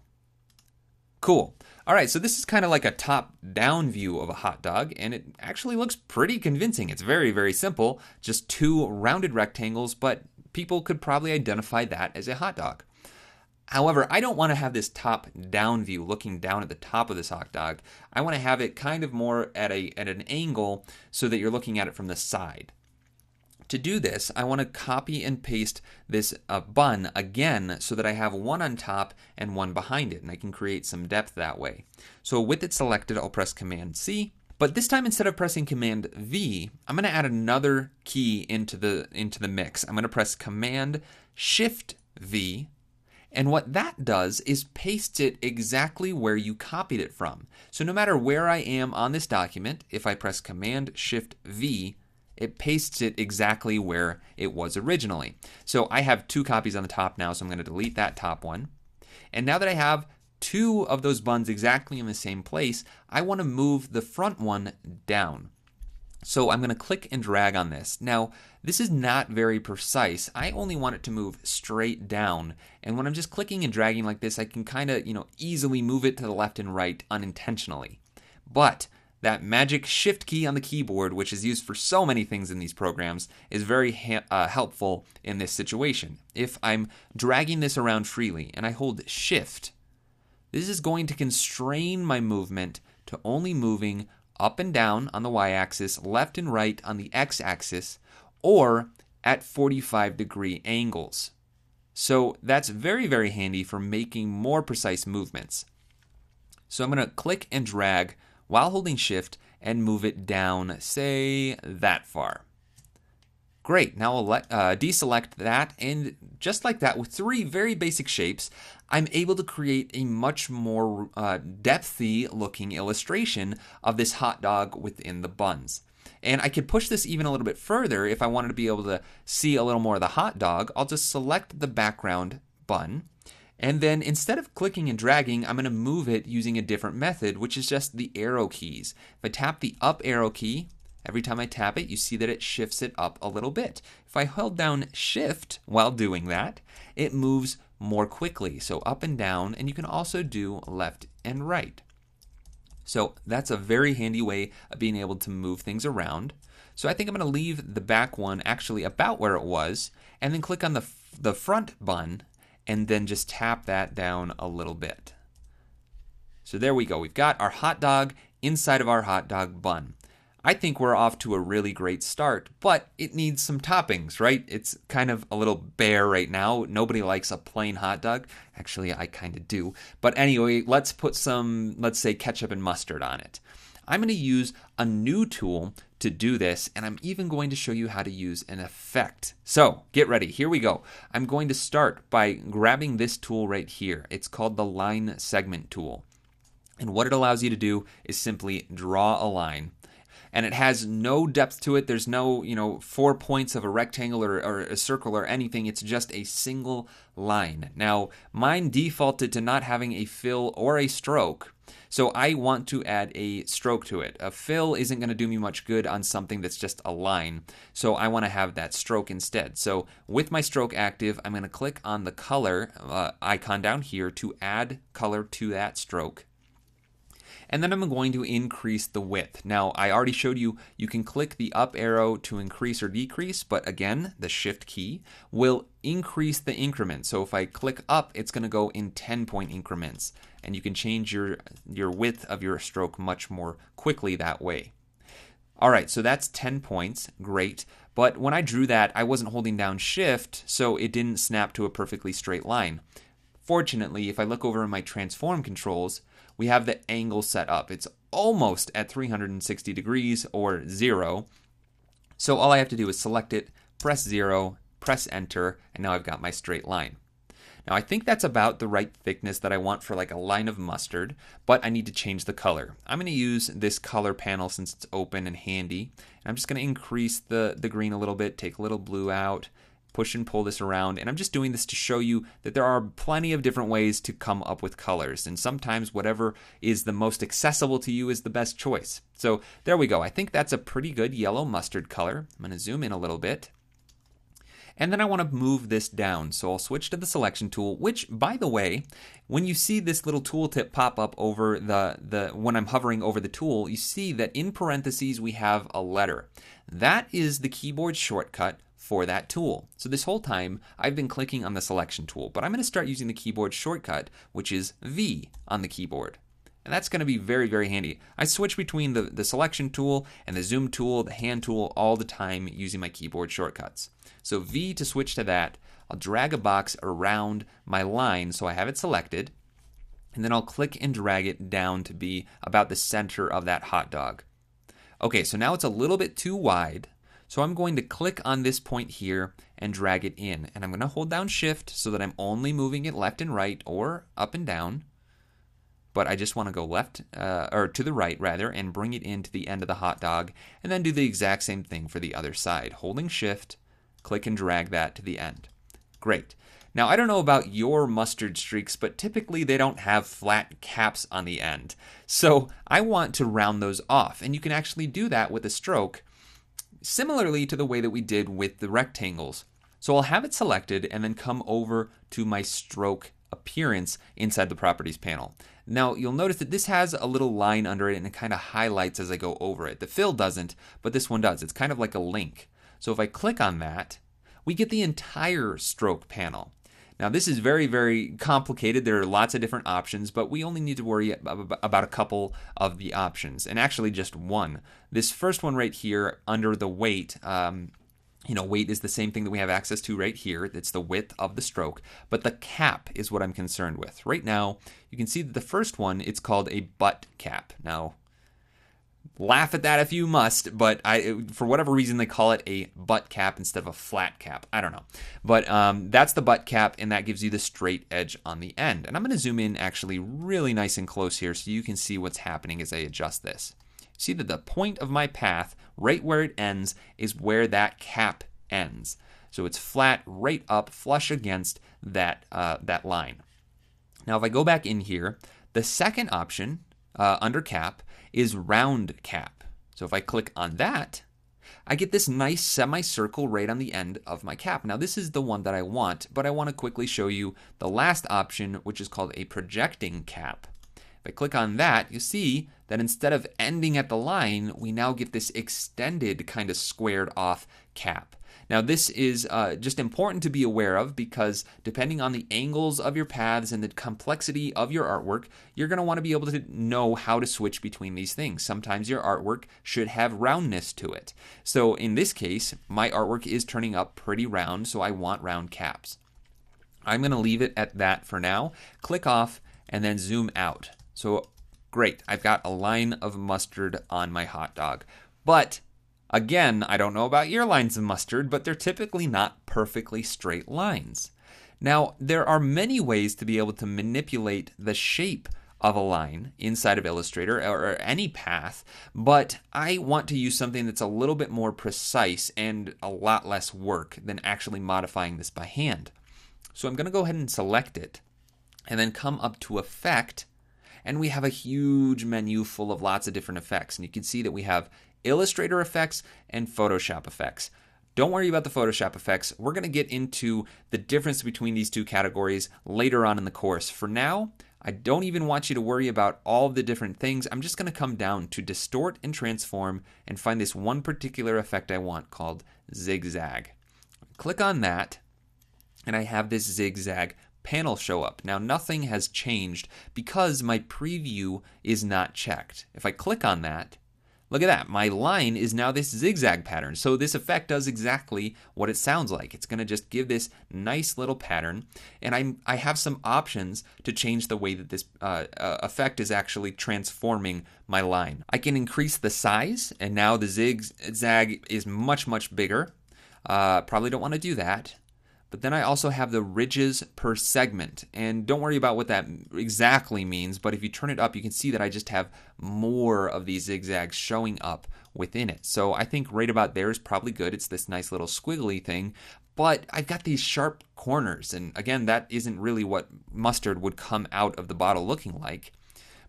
Cool. All right, so this is kind of like a top-down view of a hot dog, and it actually looks pretty convincing. It's very, very simple, just two rounded rectangles, but people could probably identify that as a hot dog. However, I don't want to have this top-down view looking down at the top of this hot dog. I want to have it kind of more at an angle so that you're looking at it from the side. To do this, I want to copy and paste this bun again so that I have one on top and one behind it, and I can create some depth that way. So with it selected, I'll press Command C, but this time instead of pressing Command V, I'm going to add another key into the mix. I'm going to press Command Shift V, and what that does is paste it exactly where you copied it from. So no matter where I am on this document, if I press Command Shift V, it pastes it exactly where it was originally. So I have two copies on the top now, so I'm going to delete that top one. And now that I have two of those buns exactly in the same place, I want to move the front one down. So I'm going to click and drag on this. Now, this is not very precise. I only want it to move straight down. And when I'm just clicking and dragging like this, I can kind of, easily move it to the left and right unintentionally. But that magic shift key on the keyboard, which is used for so many things in these programs, is very helpful in this situation. If I'm dragging this around freely and I hold shift, this is going to constrain my movement to only moving up and down on the y-axis, left and right on the x-axis, or at 45-degree angles. So that's very, very handy for making more precise movements. So I'm going to click and drag while holding shift and move it down, say, that far. Great, now I'll deselect that, and just like that, with three very basic shapes, I'm able to create a much more depthy looking illustration of this hot dog within the buns. And I could push this even a little bit further if I wanted to be able to see a little more of the hot dog. I'll just select the background bun, and then instead of clicking and dragging, I'm going to move it using a different method, which is just the arrow keys. If I tap the up arrow key, every time I tap it, you see that it shifts it up a little bit. If I hold down shift while doing that, it moves more quickly. So up and down, and you can also do left and right. So that's a very handy way of being able to move things around. So I think I'm going to leave the back one actually about where it was, and then click on the front bun, and then just tap that down a little bit. So there we go. We've got our hot dog inside of our hot dog bun. I think we're off to a really great start, but it needs some toppings, right? It's kind of a little bare right now. Nobody likes a plain hot dog. Actually, I kind of do. But anyway, let's put some, let's say, ketchup and mustard on it. I'm going to use a new tool to do this, and I'm even going to show you how to use an effect. So get ready. Here we go. I'm going to start by grabbing this tool right here. It's called the line segment tool. And what it allows you to do is simply draw a line. And it has no depth to it. There's no, 4 points of a rectangle or a circle or anything. It's just a single line. Now, mine defaulted to not having a fill or a stroke, so I want to add a stroke to it. A fill isn't going to do me much good on something that's just a line, so I want to have that stroke instead. So with my stroke active, I'm going to click on the color icon down here to add color to that stroke. And then I'm going to increase the width. Now, I already showed you, you can click the up arrow to increase or decrease, but again, the shift key will increase the increment. So if I click up, it's going to go in 10-point increments. And you can change your width of your stroke much more quickly that way. All right, so that's 10 points, great. But when I drew that, I wasn't holding down shift, so it didn't snap to a perfectly straight line. Fortunately, if I look over in my transform controls, we have the angle set up. It's almost at 360 degrees or 0. So all I have to do is select it, press 0, press enter, and now I've got my straight line. Now I think that's about the right thickness that I want for like a line of mustard, but I need to change the color. I'm going to use this color panel since it's open and handy. And I'm just going to increase the green a little bit, take a little blue out, push and pull this around, and I'm just doing this to show you that there are plenty of different ways to come up with colors, and sometimes whatever is the most accessible to you is the best choice. So there we go. I think that's a pretty good yellow mustard color. I'm going to zoom in a little bit. And then I want to move this down, so I'll switch to the selection tool, which, by the way, when you see this little tooltip pop up over when I'm hovering over the tool, you see that in parentheses we have a letter. That is the keyboard shortcut for that tool. So this whole time I've been clicking on the selection tool, but I'm going to start using the keyboard shortcut, which is V on the keyboard. And that's going to be very, very handy. I switch between the selection tool and the zoom tool, the hand tool, all the time using my keyboard shortcuts. So V to switch to that, I'll drag a box around my line so I have it selected, and then I'll click and drag it down to be about the center of that hot dog. Okay, so now it's a little bit too wide. So I'm going to click on this point here and drag it in. And I'm going to hold down shift so that I'm only moving it left and right or up and down. But I just want to go left, or to the right rather, and bring it into the end of the hot dog. And then do the exact same thing for the other side. Holding shift, click and drag that to the end. Great. Now I don't know about your mustard streaks, but typically they don't have flat caps on the end. So I want to round those off. And you can actually do that with a stroke, similarly to the way that we did with the rectangles. So I'll have it selected and then come over to my stroke appearance inside the properties panel. Now you'll notice that this has a little line under it and it kind of highlights as I go over it. The fill doesn't, but this one does. It's kind of like a link. So if I click on that, we get the entire stroke panel. Now this is very, very complicated. There are lots of different options, but we only need to worry about a couple of the options, and actually just one. This first one right here under the weight, weight is the same thing that we have access to right here. It's the width of the stroke, but the cap is what I'm concerned with. Right now, you can see that the first one, it's called a butt cap. Now, laugh at that if you must, but for whatever reason they call it a butt cap instead of a flat cap. I don't know. But that's the butt cap, and that gives you the straight edge on the end. And I'm going to zoom in actually really nice and close here so you can see what's happening as I adjust this. See that the point of my path, right where it ends, is where that cap ends. So it's flat right up, flush against that line. Now if I go back in here, the second option under cap is round cap. So if I click on that, I get this nice semicircle right on the end of my cap. Now this is the one that I want, but I want to quickly show you the last option, which is called a projecting cap. If I click on that, you see that instead of ending at the line, we now get this extended kind of squared off cap. Now this is just important to be aware of because depending on the angles of your paths and the complexity of your artwork, you're going to want to be able to know how to switch between these things. Sometimes your artwork should have roundness to it. So in this case, my artwork is turning up pretty round, so I want round caps. I'm going to leave it at that for now. Click off and then zoom out. So great, I've got a line of mustard on my hot dog. But again, I don't know about your lines of mustard, but they're typically not perfectly straight lines. Now, there are many ways to be able to manipulate the shape of a line inside of Illustrator or any path, but I want to use something that's a little bit more precise and a lot less work than actually modifying this by hand. So I'm going to go ahead and select it and then come up to Effect, and we have a huge menu full of lots of different effects. And you can see that we have Illustrator effects and Photoshop effects. Don't worry about the Photoshop effects. We're going to get into the difference between these two categories later on in the course. For now, I don't even want you to worry about all of the different things. I'm just going to come down to Distort and Transform and find this one particular effect I want called Zigzag. Click on that, and I have this zigzag panel show up. Now nothing has changed because my preview is not checked. If I click on that, look at that, my line is now this zigzag pattern. So this effect does exactly what it sounds like. It's going to just give this nice little pattern, and I have some options to change the way that this effect is actually transforming my line. I can increase the size, and now the zigzag is much, much bigger. Probably don't want to do that. But then I also have the ridges per segment, and don't worry about what that exactly means, but if you turn it up, you can see that I just have more of these zigzags showing up within it. So I think right about there is probably good. It's this nice little squiggly thing, but I've got these sharp corners, and again, that isn't really what mustard would come out of the bottle looking like.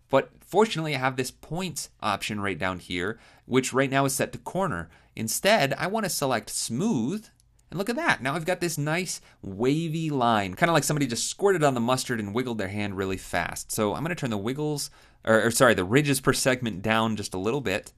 But fortunately, I have this points option right down here, which right now is set to corner. Instead, I want to select smooth. And look at that. Now I've got this nice wavy line, kind of like somebody just squirted on the mustard and wiggled their hand really fast. So I'm going to turn the the ridges per segment down just a little bit.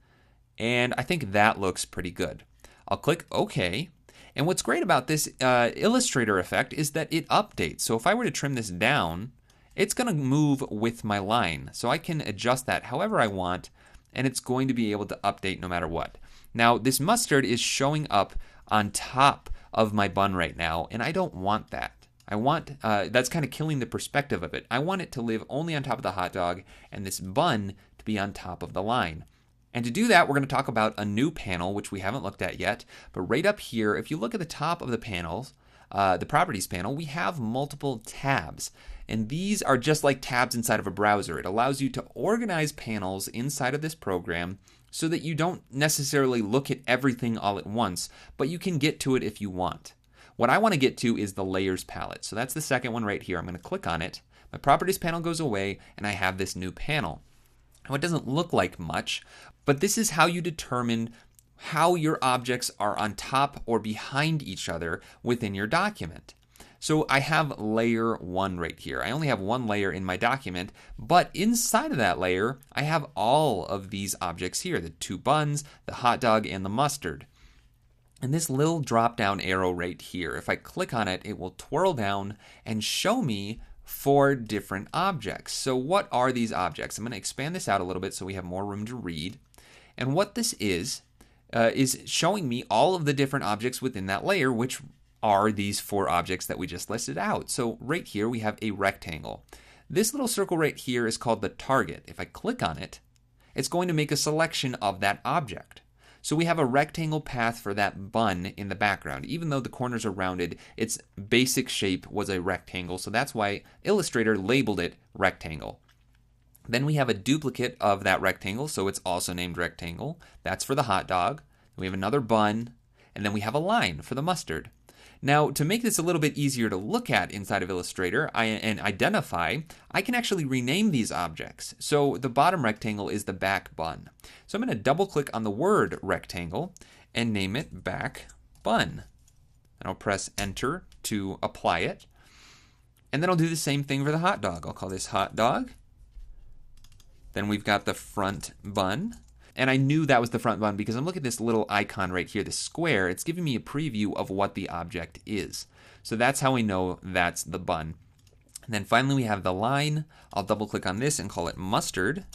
And I think that looks pretty good. I'll click OK. And what's great about this Illustrator effect is that it updates. So if I were to trim this down, it's going to move with my line. So I can adjust that however I want, and it's going to be able to update no matter what. Now this mustard is showing up on top of my bun right now, and I don't want that. I want, that's kind of killing the perspective of it. I want it to live only on top of the hot dog and this bun to be on top of the line. And to do that, we're going to talk about a new panel, which we haven't looked at yet. But right up here, if you look at the top of the panels, the properties panel, we have multiple tabs. And these are just like tabs inside of a browser. It allows you to organize panels inside of this program so that you don't necessarily look at everything all at once, but you can get to it if you want. What I want to get to is the layers palette. So that's the second one right here. I'm going to click on it. My properties panel goes away, and I have this new panel. Now it doesn't look like much, but this is how you determine how your objects are on top or behind each other within your document. So I have layer 1 right here. I only have one layer in my document, but inside of that layer, I have all of these objects here, the two buns, the hot dog, and the mustard. And this little drop-down arrow right here, if I click on it, it will twirl down and show me 4 different objects. So what are these objects? I'm going to expand this out a little bit so we have more room to read. And what this is showing me all of the different objects within that layer, which are these 4 objects that we just listed out. So right here we have a rectangle. This little circle right here is called the target. If I click on it, it's going to make a selection of that object. So we have a rectangle path for that bun in the background. Even though the corners are rounded, its basic shape was a rectangle, so that's why Illustrator labeled it rectangle. Then we have a duplicate of that rectangle, so it's also named rectangle. That's for the hot dog. We have another bun, and then we have a line for the mustard. Now, to make this a little bit easier to look at inside of Illustrator and identify, I can actually rename these objects. So the bottom rectangle is the back bun. So I'm going to double click on the word rectangle and name it back bun. And I'll press enter to apply it. And then I'll do the same thing for the hot dog. I'll call this hot dog. Then we've got the front bun. And I knew that was the front bun because I'm looking at this little icon right here, this square. It's giving me a preview of what the object is. So that's how we know that's the bun. And then finally we have the line. I'll double click on this and call it mustard.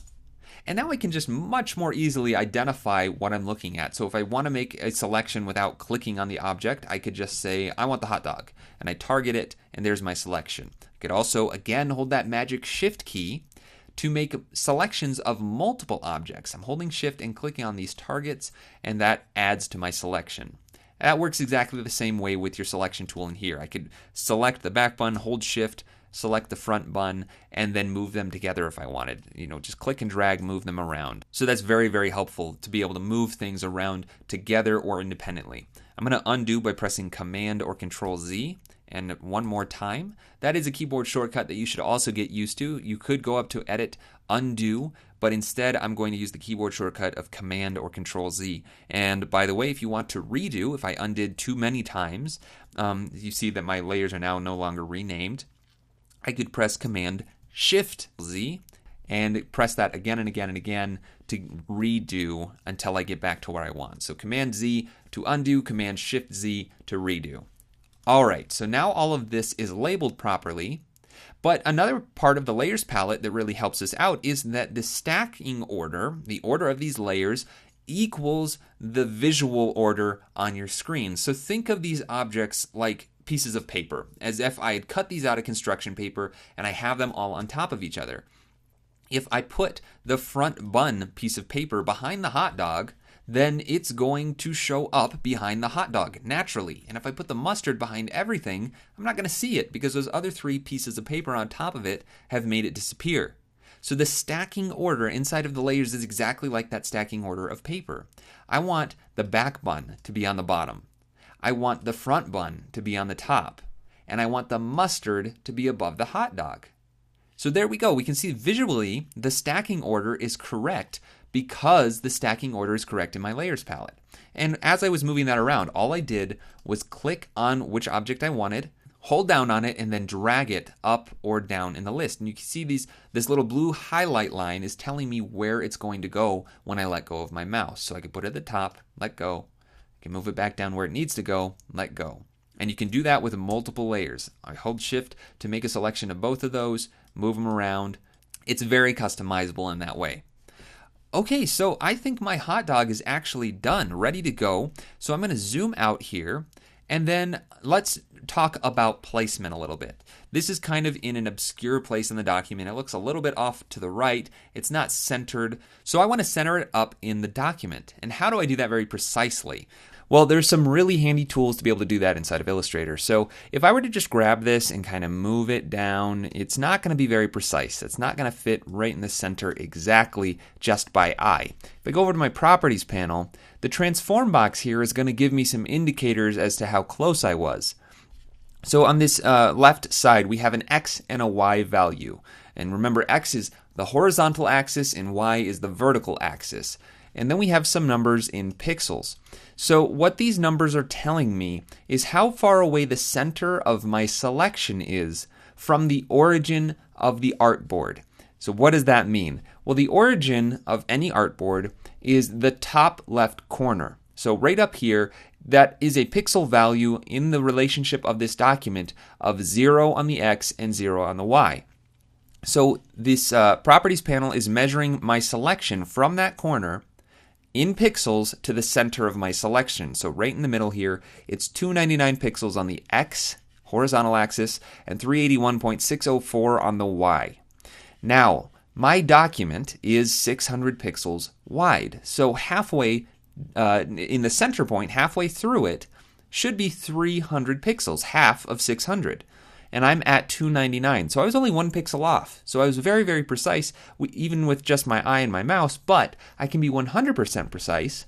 And now I can just much more easily identify what I'm looking at. So if I want to make a selection without clicking on the object, I could just say, I want the hot dog. And I target it, and there's my selection. I could also, again, hold that magic shift key to make selections of multiple objects. I'm holding shift and clicking on these targets, and that adds to my selection. That works exactly the same way with your selection tool in here. I could select the back bun, hold shift, select the front bun, and then move them together if I wanted. Just click and drag, move them around. So that's very, very helpful to be able to move things around together or independently. I'm going to undo by pressing Command or Control Z. And one more time. That is a keyboard shortcut that you should also get used to. You could go up to Edit, Undo, but instead I'm going to use the keyboard shortcut of Command or Control Z. And by the way, if you want to redo, if I undid too many times, you see that my layers are now no longer renamed. I could press Command Shift Z and press that again and again and again to redo until I get back to where I want. So Command Z to undo, Command Shift Z to redo. All right, so now all of this is labeled properly. But another part of the layers palette that really helps us out is that the stacking order, the order of these layers, equals the visual order on your screen. So think of these objects like pieces of paper, as if I had cut these out of construction paper and I have them all on top of each other. If I put the front bun piece of paper behind the hot dog, then it's going to show up behind the hot dog naturally. And if I put the mustard behind everything, I'm not going to see it because those other three pieces of paper on top of it have made it disappear. So the stacking order inside of the layers is exactly like that stacking order of paper. I want the back bun to be on the bottom. I want the front bun to be on the top. And I want the mustard to be above the hot dog. So there we go. We can see visually the stacking order is correct because the stacking order is correct in my layers palette. And as I was moving that around, all I did was click on which object I wanted, hold down on it, and then drag it up or down in the list. And you can see this little blue highlight line is telling me where it's going to go when I let go of my mouse. So I can put it at the top, let go. I can move it back down where it needs to go, let go. And you can do that with multiple layers. I hold shift to make a selection of both of those, move them around. It's very customizable in that way. Okay, so I think my hot dog is actually done, ready to go. So I'm going to zoom out here, and then let's talk about placement a little bit. This is kind of in an obscure place in the document. It looks a little bit off to the right. It's not centered. So I want to center it up in the document. And how do I do that very precisely? Well, there's some really handy tools to be able to do that inside of Illustrator. So if I were to just grab this and kind of move it down, it's not going to be very precise. It's not going to fit right in the center exactly just by eye. If I go over to my Properties panel, the Transform box here is going to give me some indicators as to how close I was. So on this left side, we have an X and a Y value. And remember, X is the horizontal axis and Y is the vertical axis. And then we have some numbers in pixels. So what these numbers are telling me is how far away the center of my selection is from the origin of the artboard. So what does that mean? Well, the origin of any artboard is the top left corner. So right up here, that is a pixel value in the relationship of this document of 0 on the X and 0 on the Y. So this Properties panel is measuring my selection from that corner in pixels to the center of my selection. So right in the middle here, it's 299 pixels on the X horizontal axis and 381.604 on the Y. Now, my document is 600 pixels wide. So halfway in the center point, halfway through it, should be 300 pixels, half of 600. And I'm at 299. So I was only 1 pixel off. So I was very, very precise, even with just my eye and my mouse, but I can be 100% precise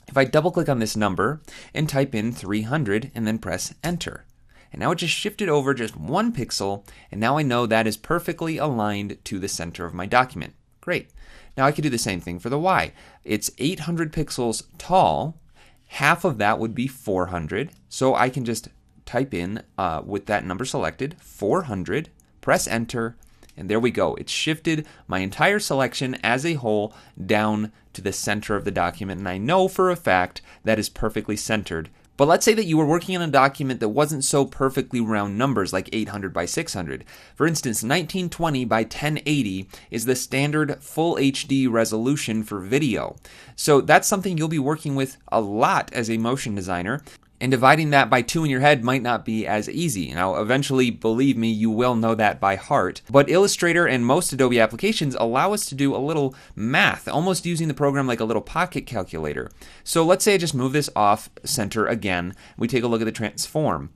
if I double click on this number and type in 300 and then press enter. And now it just shifted over just 1 pixel, and now I know that is perfectly aligned to the center of my document. Great. Now I could do the same thing for the Y. It's 800 pixels tall. Half of that would be 400. So I can just type in with that number selected, 400, press enter, And there we go. It shifted my entire selection as a whole down to the center of the document. And I know for a fact that is perfectly centered. But let's say that you were working on a document that wasn't so perfectly round numbers like 800 by 600. For instance, 1920 by 1080 is the standard full HD resolution for video. So that's something you'll be working with a lot as a motion designer. And dividing that by 2 in your head might not be as easy. Now, eventually, believe me, you will know that by heart. But Illustrator and most Adobe applications allow us to do a little math, almost using the program like a little pocket calculator. So let's say I just move this off center again. We take a look at the transform.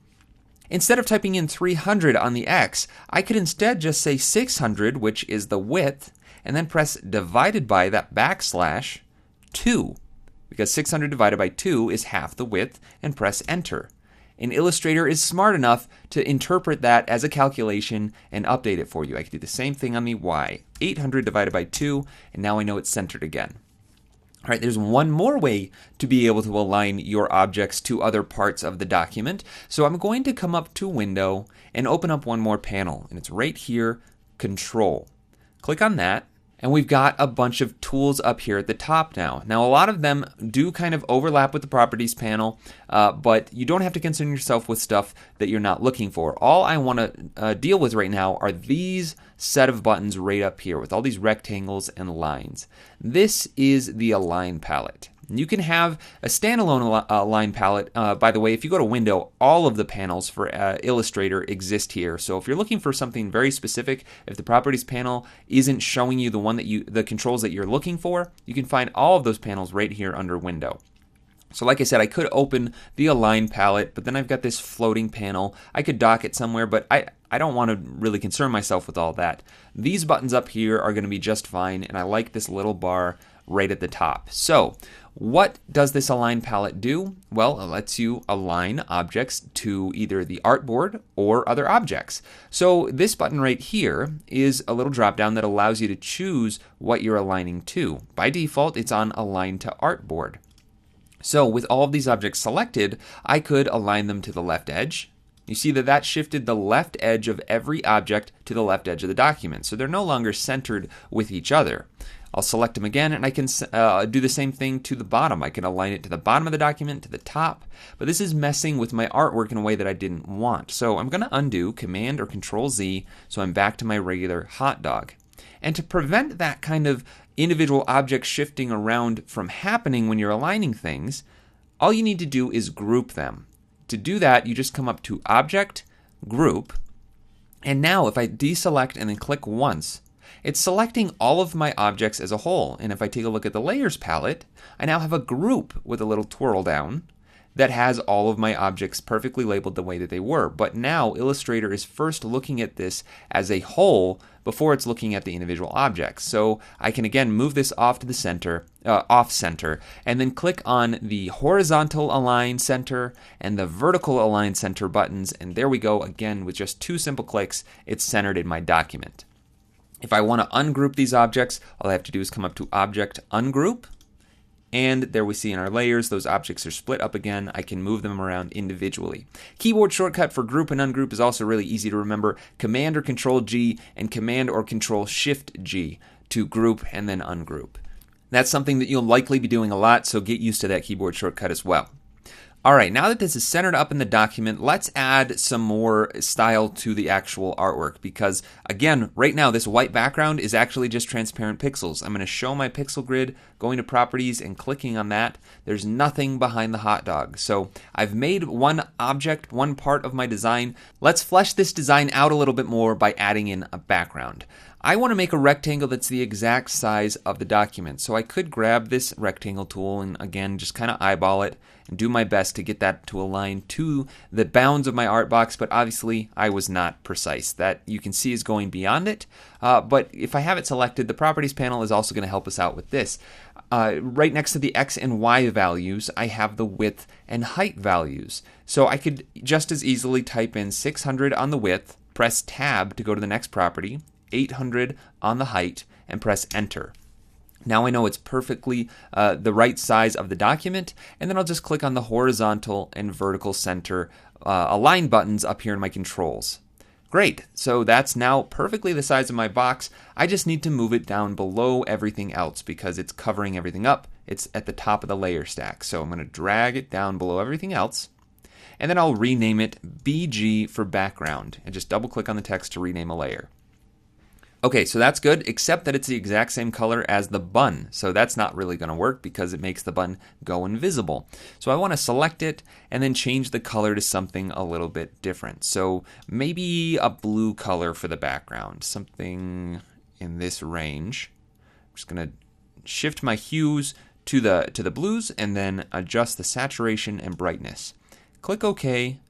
Instead of typing in 300 on the X, I could instead just say 600, which is the width, and then press divided by that backslash 2. Because 600 divided by 2 is half the width, and press enter. And Illustrator is smart enough to interpret that as a calculation and update it for you. I can do the same thing on the Y. 800 divided by 2, and now I know it's centered again. All right, there's one more way to be able to align your objects to other parts of the document. So I'm going to come up to Window and open up one more panel, and it's right here, Control. Click on that. And we've got a bunch of tools up here at the top now. Now, a lot of them do kind of overlap with the Properties panel, but you don't have to concern yourself with stuff that you're not looking for. All I want to deal with right now are these set of buttons right up here with all these rectangles and lines. This is the Align palette. You can have a standalone Align palette. By the way, if you go to Window, all of the panels for Illustrator exist here. So if you're looking for something very specific, if the Properties panel isn't showing you the controls that you're looking for, you can find all of those panels right here under Window. So like I said, I could open the Align palette, but then I've got this floating panel. I could dock it somewhere, but I don't want to really concern myself with all that. These buttons up here are going to be just fine, and I like this little bar right at the top. So what does this Align palette do? Well, it lets you align objects to either the artboard or other objects. So this button right here is a little drop down that allows you to choose what you're aligning to. By default, it's on Align to Artboard. So with all of these objects selected, I could align them to the left edge. You see that shifted the left edge of every object to the left edge of the document. So they're no longer centered with each other. I'll select them again, and I can do the same thing to the bottom. I can align it to the bottom of the document, to the top, but this is messing with my artwork in a way that I didn't want. So I'm going to undo Command or Control Z, so I'm back to my regular hot dog. And to prevent that kind of individual object shifting around from happening when you're aligning things, all you need to do is group them. To do that, you just come up to Object, Group, and now if I deselect and then click once, it's selecting all of my objects as a whole. And if I take a look at the Layers palette, I now have a group with a little twirl down that has all of my objects perfectly labeled the way that they were. But now Illustrator is first looking at this as a whole before it's looking at the individual objects. So I can again move this off to the center, off center, and then click on the horizontal align center and the vertical align center buttons. And there we go again with just 2 simple clicks, it's centered in my document. If I want to ungroup these objects, all I have to do is come up to Object, Ungroup, and there we see in our layers, those objects are split up again. I can move them around individually. Keyboard shortcut for group and ungroup is also really easy to remember. Command or Control G and Command or Control Shift G to group and then ungroup. That's something that you'll likely be doing a lot, so get used to that keyboard shortcut as well. All right, now that this is centered up in the document, let's add some more style to the actual artwork because, again, right now this white background is actually just transparent pixels. I'm going to show my pixel grid, going to Properties and clicking on that. There's nothing behind the hot dog. So I've made one object, one part of my design. Let's flesh this design out a little bit more by adding in a background. I want to make a rectangle that's the exact size of the document. So I could grab this rectangle tool and again just kind of eyeball it and do my best to get that to align to the bounds of my art box, but obviously I was not precise. That you can see is going beyond it, but if I have it selected, the Properties panel is also going to help us out with this. Right next to the X and Y values, I have the width and height values. So I could just as easily type in 600 on the width, press Tab to go to the next property, 800 on the height, and press Enter. Now I know it's perfectly the right size of the document, and then I'll just click on the horizontal and vertical center align buttons up here in my controls. Great, so that's now perfectly the size of my box. I just need to move it down below everything else because it's covering everything up. It's at the top of the layer stack. So I'm going to drag it down below everything else. And then I'll rename it BG for background and just double click on the text to rename a layer. Okay, so that's good, except that it's the exact same color as the bun. So that's not really going to work because it makes the bun go invisible. So I want to select it and then change the color to something a little bit different. So maybe a blue color for the background, something in this range. I'm just going to shift my hues to the blues and then adjust the saturation and brightness. Click OK.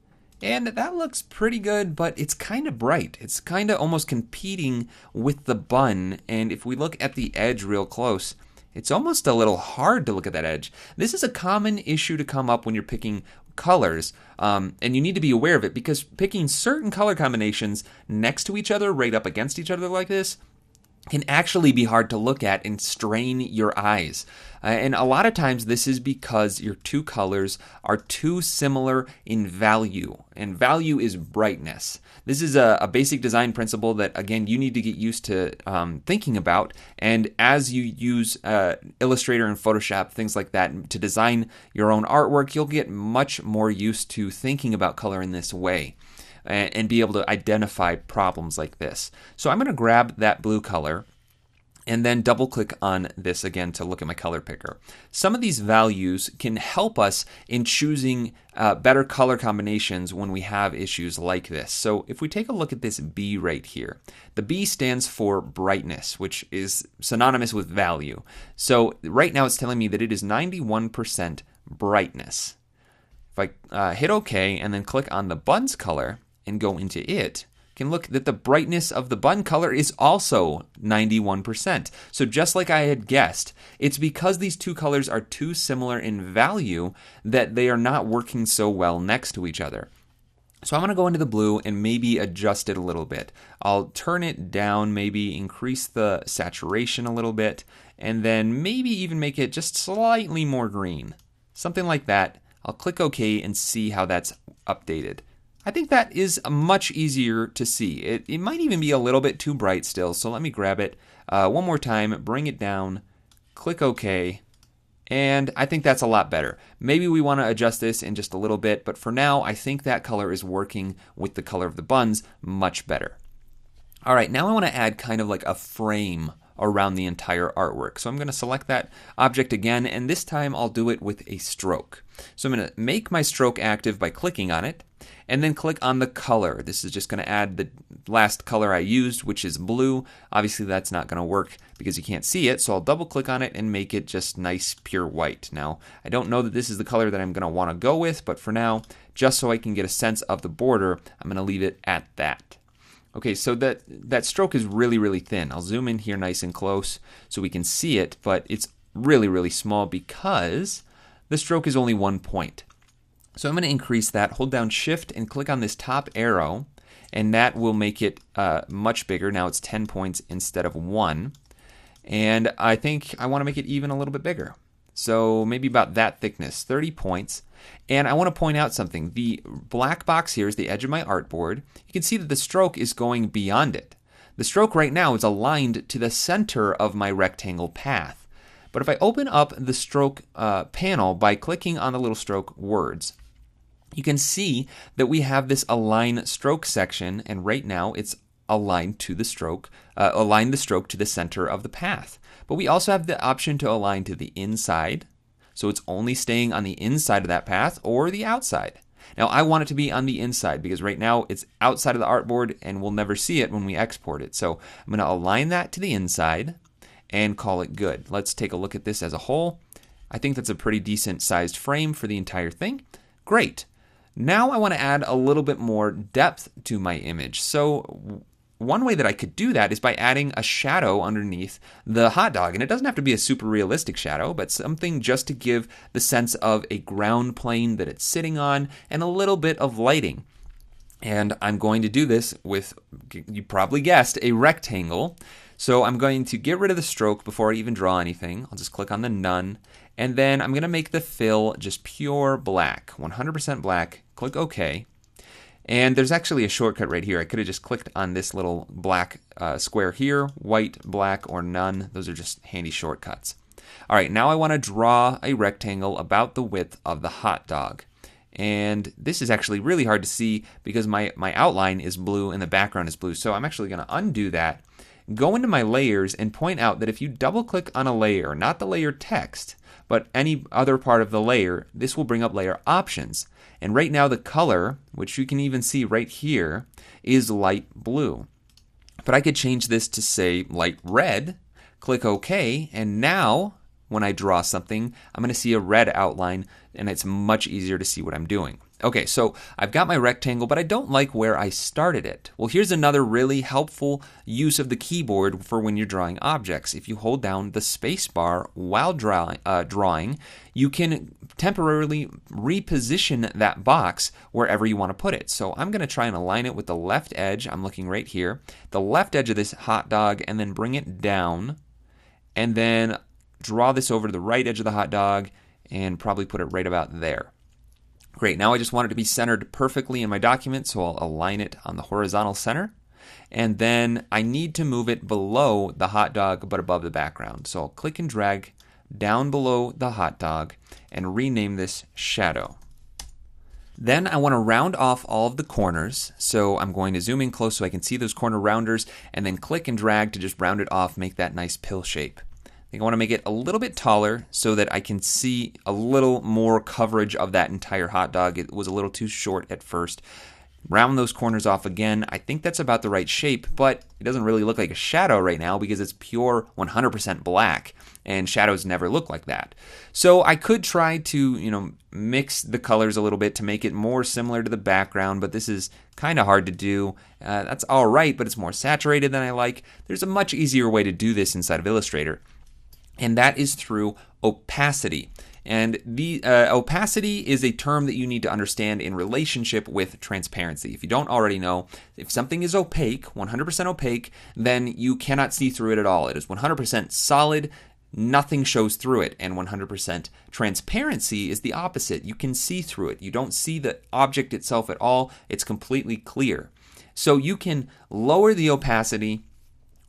And that looks pretty good, but it's kind of bright. It's kind of almost competing with the bun. And if we look at the edge real close, it's almost a little hard to look at that edge. This is a common issue to come up when you're picking colors, and you need to be aware of it because picking certain color combinations next to each other, right up against each other like this, can actually be hard to look at and strain your eyes. And a lot of times this is because your two colors are too similar in value, and value is brightness. This is a basic design principle that, again, you need to get used to thinking about, and as you use Illustrator and Photoshop, things like that, to design your own artwork, you'll get much more used to thinking about color in this way and be able to identify problems like this. So I'm going to grab that blue color and then double click on this again to look at my color picker. Some of these values can help us in choosing better color combinations when we have issues like this. So if we take a look at this B right here, the B stands for brightness, which is synonymous with value. So right now it's telling me that it is 91% brightness. If I hit OK and then click on the bun's color and go into it, can look that the brightness of the bun color is also 91%. So just like I had guessed, it's because these two colors are too similar in value that they are not working so well next to each other. So I'm going to go into the blue and maybe adjust it a little bit. I'll turn it down, maybe increase the saturation a little bit, and then maybe even make it just slightly more green. Something like that. I'll click OK and see how that's updated. I think that is much easier to see. It might even be a little bit too bright still, so let me grab it one more time, bring it down, click OK, and I think that's a lot better. Maybe we want to adjust this in just a little bit, but for now, I think that color is working with the color of the buns much better. All right, now I want to add kind of like a frame around the entire artwork. So I'm going to select that object again, and this time I'll do it with a stroke. So I'm going to make my stroke active by clicking on it, and then click on the color. This is just going to add the last color I used, which is blue. Obviously that's not going to work because you can't see it, so I'll double click on it and make it just nice pure white. Now, I don't know that this is the color that I'm going to want to go with, but for now, just so I can get a sense of the border, I'm going to leave it at that. Okay, so that stroke is really, really thin. I'll zoom in here nice and close so we can see it, but it's really, really small because the stroke is only 1 point. So I'm going to increase that, hold down Shift and click on this top arrow, and that will make it much bigger. Now it's 10 points instead of 1. And I think I want to make it even a little bit bigger. So maybe about that thickness, 30 points. And I want to point out something. The black box here is the edge of my artboard. You can see that the stroke is going beyond it. The stroke right now is aligned to the center of my rectangle path. But if I open up the stroke panel by clicking on the little stroke words, you can see that we have this align stroke section, and right now it's aligned to the stroke, align the stroke to the center of the path. But we also have the option to align to the inside, so it's only staying on the inside of that path, or the outside. Now I want it to be on the inside because right now it's outside of the artboard and we'll never see it when we export it. So I'm going to align that to the inside and call it good. Let's take a look at this as a whole. I think that's a pretty decent sized frame for the entire thing. Great. Now I want to add a little bit more depth to my image. So one way that I could do that is by adding a shadow underneath the hot dog. And it doesn't have to be a super realistic shadow, but something just to give the sense of a ground plane that it's sitting on and a little bit of lighting. And I'm going to do this with, you probably guessed, a rectangle. So I'm going to get rid of the stroke before I even draw anything. I'll just click on the none. And then I'm going to make the fill just pure black, 100% black. Click OK. And there's actually a shortcut right here. I could have just clicked on this little black square here, white, black, or none. Those are just handy shortcuts. All right, now I want to draw a rectangle about the width of the hot dog. And this is actually really hard to see because my outline is blue and the background is blue. So I'm actually going to undo that, go into my layers, and point out that if you double click on a layer, not the layer text, but any other part of the layer, this will bring up layer options. And right now the color, which you can even see right here, is light blue. But I could change this to say light red, click OK, and now when I draw something, I'm going to see a red outline, and it's much easier to see what I'm doing. Okay, so I've got my rectangle, but I don't like where I started it. Well, here's another really helpful use of the keyboard for when you're drawing objects. If you hold down the space bar while drawing, you can temporarily reposition that box wherever you want to put it. So I'm going to try and align it with the left edge. I'm looking right here, the left edge of this hot dog, and then bring it down, and then draw this over to the right edge of the hot dog, and probably put it right about there. Great, now I just want it to be centered perfectly in my document, so I'll align it on the horizontal center. And then I need to move it below the hot dog, but above the background. So I'll click and drag down below the hot dog and rename this Shadow. Then I want to round off all of the corners, so I'm going to zoom in close so I can see those corner rounders, and then click and drag to just round it off, make that nice pill shape. I think I want to make it a little bit taller so that I can see a little more coverage of that entire hot dog. It was a little too short at first. Round those corners off again. I think that's about the right shape, but it doesn't really look like a shadow right now because it's pure 100% black, and shadows never look like that. So I could try to, mix the colors a little bit to make it more similar to the background, but this is kind of hard to do. That's all right, but it's more saturated than I like. There's a much easier way to do this inside of Illustrator, and that is through opacity. And the opacity is a term that you need to understand in relationship with transparency. If you don't already know, if something is opaque, 100% opaque, then you cannot see through it at all. It is 100% solid, nothing shows through it. And 100% transparency is the opposite. You can see through it. You don't see the object itself at all. It's completely clear. So you can lower the opacity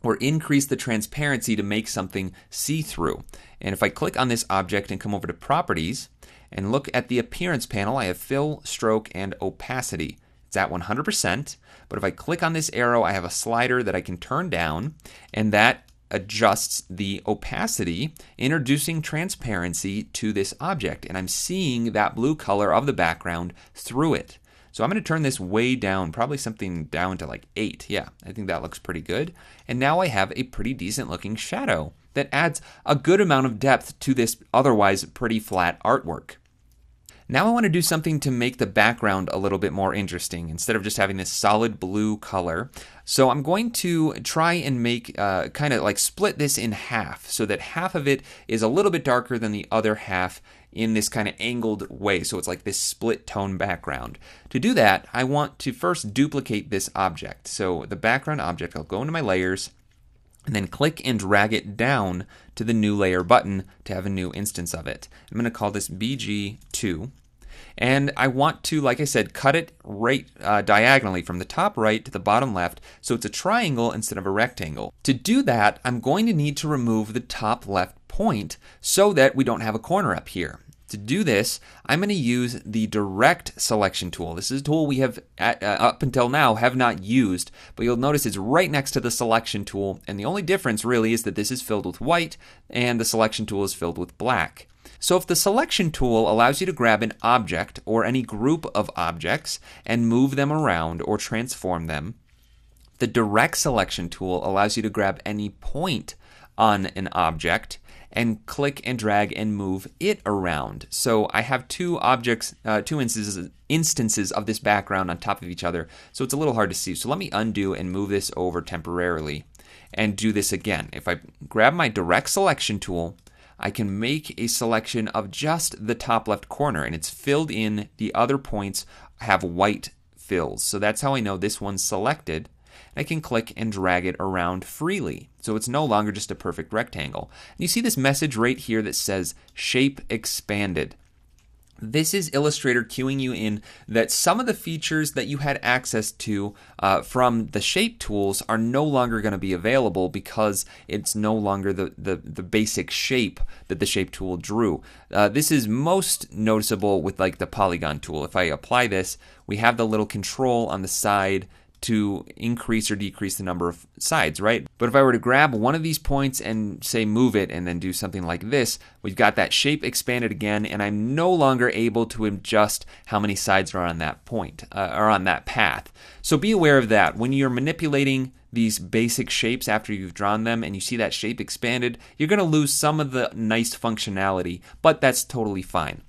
or increase the transparency to make something see-through. And if I click on this object and come over to Properties and look at the Appearance panel, I have Fill, Stroke, and Opacity. It's at 100%, but if I click on this arrow, I have a slider that I can turn down, and that adjusts the opacity, introducing transparency to this object, and I'm seeing that blue color of the background through it. So I'm going to turn this way down, probably something down to like 8. Yeah, I think that looks pretty good. And now I have a pretty decent looking shadow that adds a good amount of depth to this otherwise pretty flat artwork. Now I want to do something to make the background a little bit more interesting instead of just having this solid blue color. So I'm going to try and make kind of like split this in half so that half of it is a little bit darker than the other half in this kind of angled way. So it's like this split tone background. To do that, I want to first duplicate this object. So the background object, I'll go into my layers and then click and drag it down to the new layer button to have a new instance of it. I'm going to call this BG2. And I want to, like I said, cut it right diagonally from the top right to the bottom left so it's a triangle instead of a rectangle. To do that, I'm going to need to remove the top left point so that we don't have a corner up here. To do this, I'm going to use the Direct Selection tool. This is a tool we have, up until now, have not used, but you'll notice it's right next to the Selection tool, and the only difference really is that this is filled with white and the Selection tool is filled with black. So if the Selection tool allows you to grab an object or any group of objects and move them around or transform them, the Direct Selection tool allows you to grab any point on an object and click and drag and move it around. So I have two objects, two instances of this background on top of each other, so it's a little hard to see. So let me undo and move this over temporarily and do this again. If I grab my Direct Selection tool, I can make a selection of just the top left corner, and it's filled in. The other points have white fills. So that's how I know this one's selected. I can click and drag it around freely. So it's no longer just a perfect rectangle. And you see this message right here that says Shape Expanded. This is Illustrator cueing you in that some of the features that you had access to from the shape tools are no longer going to be available because it's no longer the basic shape that the shape tool drew. This is most noticeable with like the polygon tool. If I apply this, we have the little control on the side to increase or decrease the number of sides, right? But if I were to grab one of these points and say move it and then do something like this, we've got that shape expanded again, and I'm no longer able to adjust how many sides are on that point, or on that path. So be aware of that. When you're manipulating these basic shapes after you've drawn them and you see that shape expanded, you're going to lose some of the nice functionality, but that's totally fine.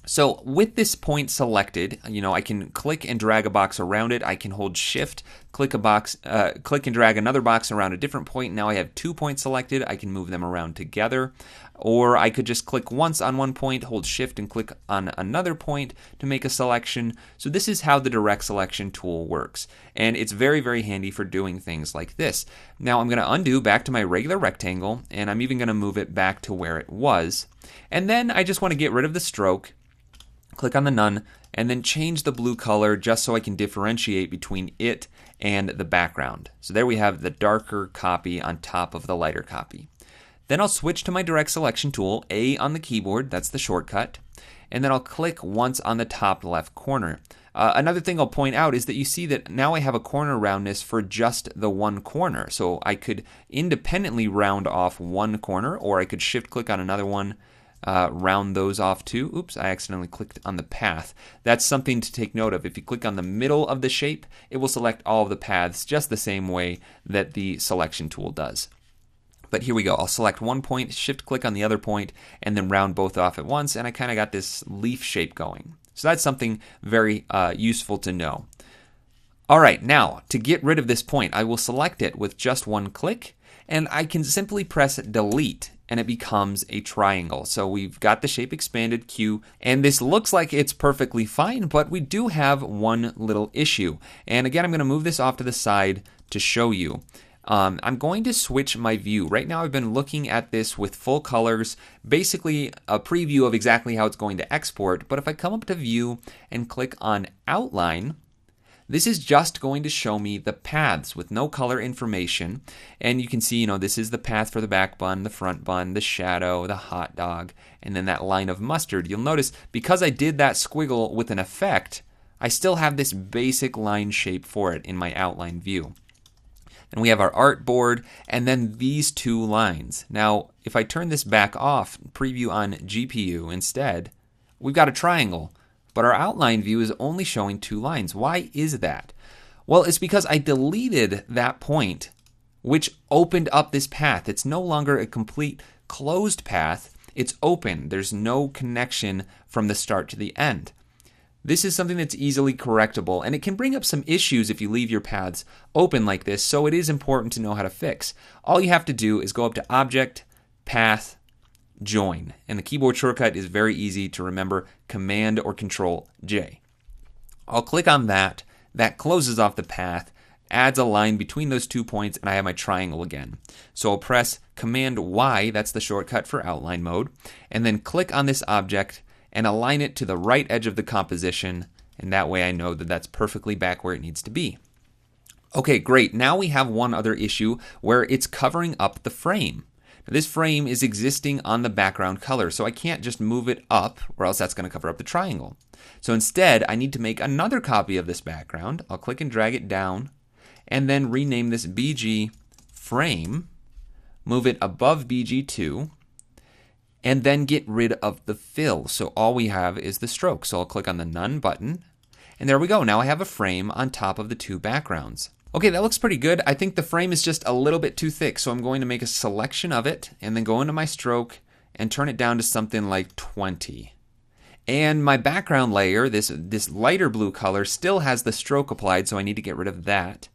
So with this point selected, I can click and drag a box around it. I can hold Shift, click and drag another box around a different point. Now I have 2 points selected. I can move them around together. Or I could just click once on one point, hold Shift, and click on another point to make a selection. So this is how the direct selection tool works. And it's very, very handy for doing things like this. Now I'm going to undo back to my regular rectangle, and I'm even going to move it back to where it was. And then I just want to get rid of the stroke. Click on the none, and then change the blue color just so I can differentiate between it and the background. So there we have the darker copy on top of the lighter copy. Then I'll switch to my direct selection tool, A on the keyboard, that's the shortcut, and then I'll click once on the top left corner. Another thing I'll point out is that you see that now I have a corner roundness for just the one corner. So I could independently round off one corner, or I could shift click on another one, round those off too. Oops, I accidentally clicked on the path. That's something to take note of. If you click on the middle of the shape, it will select all of the paths just the same way that the selection tool does. But here we go. I'll select one point, shift click on the other point, and then round both off at once, and I kind of got this leaf shape going. So that's something very useful to know. All right, now to get rid of this point, I will select it with just one click, and I can simply press delete, and it becomes a triangle. So we've got the shape expanded Q, and this looks like it's perfectly fine, but we do have one little issue. And again, I'm going to move this off to the side to show you. I'm going to switch my view. Right now I've been looking at this with full colors, basically a preview of exactly how it's going to export, but if I come up to view and click on outline, this is just going to show me the paths with no color information. And you can see, this is the path for the back bun, the front bun, the shadow, the hot dog, and then that line of mustard. You'll notice because I did that squiggle with an effect, I still have this basic line shape for it in my outline view. And we have our artboard and then these two lines. Now, if I turn this back off, preview on GPU instead, we've got a triangle. But our outline view is only showing 2 lines. Why is that? Well, it's because I deleted that point, which opened up this path. It's no longer a complete closed path. It's open. There's no connection from the start to the end. This is something that's easily correctable, and it can bring up some issues if you leave your paths open like this, so it is important to know how to fix. All you have to do is go up to Object, Path, Join, and the keyboard shortcut is very easy to remember, Command or Control J. I'll click on that. That closes off the path, adds a line between those 2 points, and I have my triangle again. So I'll press Command Y, that's the shortcut for outline mode, and then click on this object and align it to the right edge of the composition, and that way I know that that's perfectly back where it needs to be. Okay, great. Now we have one other issue where it's covering up the frame. This frame is existing on the background color, so I can't just move it up or else that's going to cover up the triangle. So instead, I need to make another copy of this background. I'll click and drag it down and then rename this BG frame, move it above BG2, and then get rid of the fill. So all we have is the stroke. So I'll click on the None button, and there we go. Now I have a frame on top of the 2 backgrounds. Okay, that looks pretty good. I think the frame is just a little bit too thick, so I'm going to make a selection of it and then go into my stroke and turn it down to something like 20. And my background layer, this lighter blue color, still has the stroke applied, so I need to get rid of that.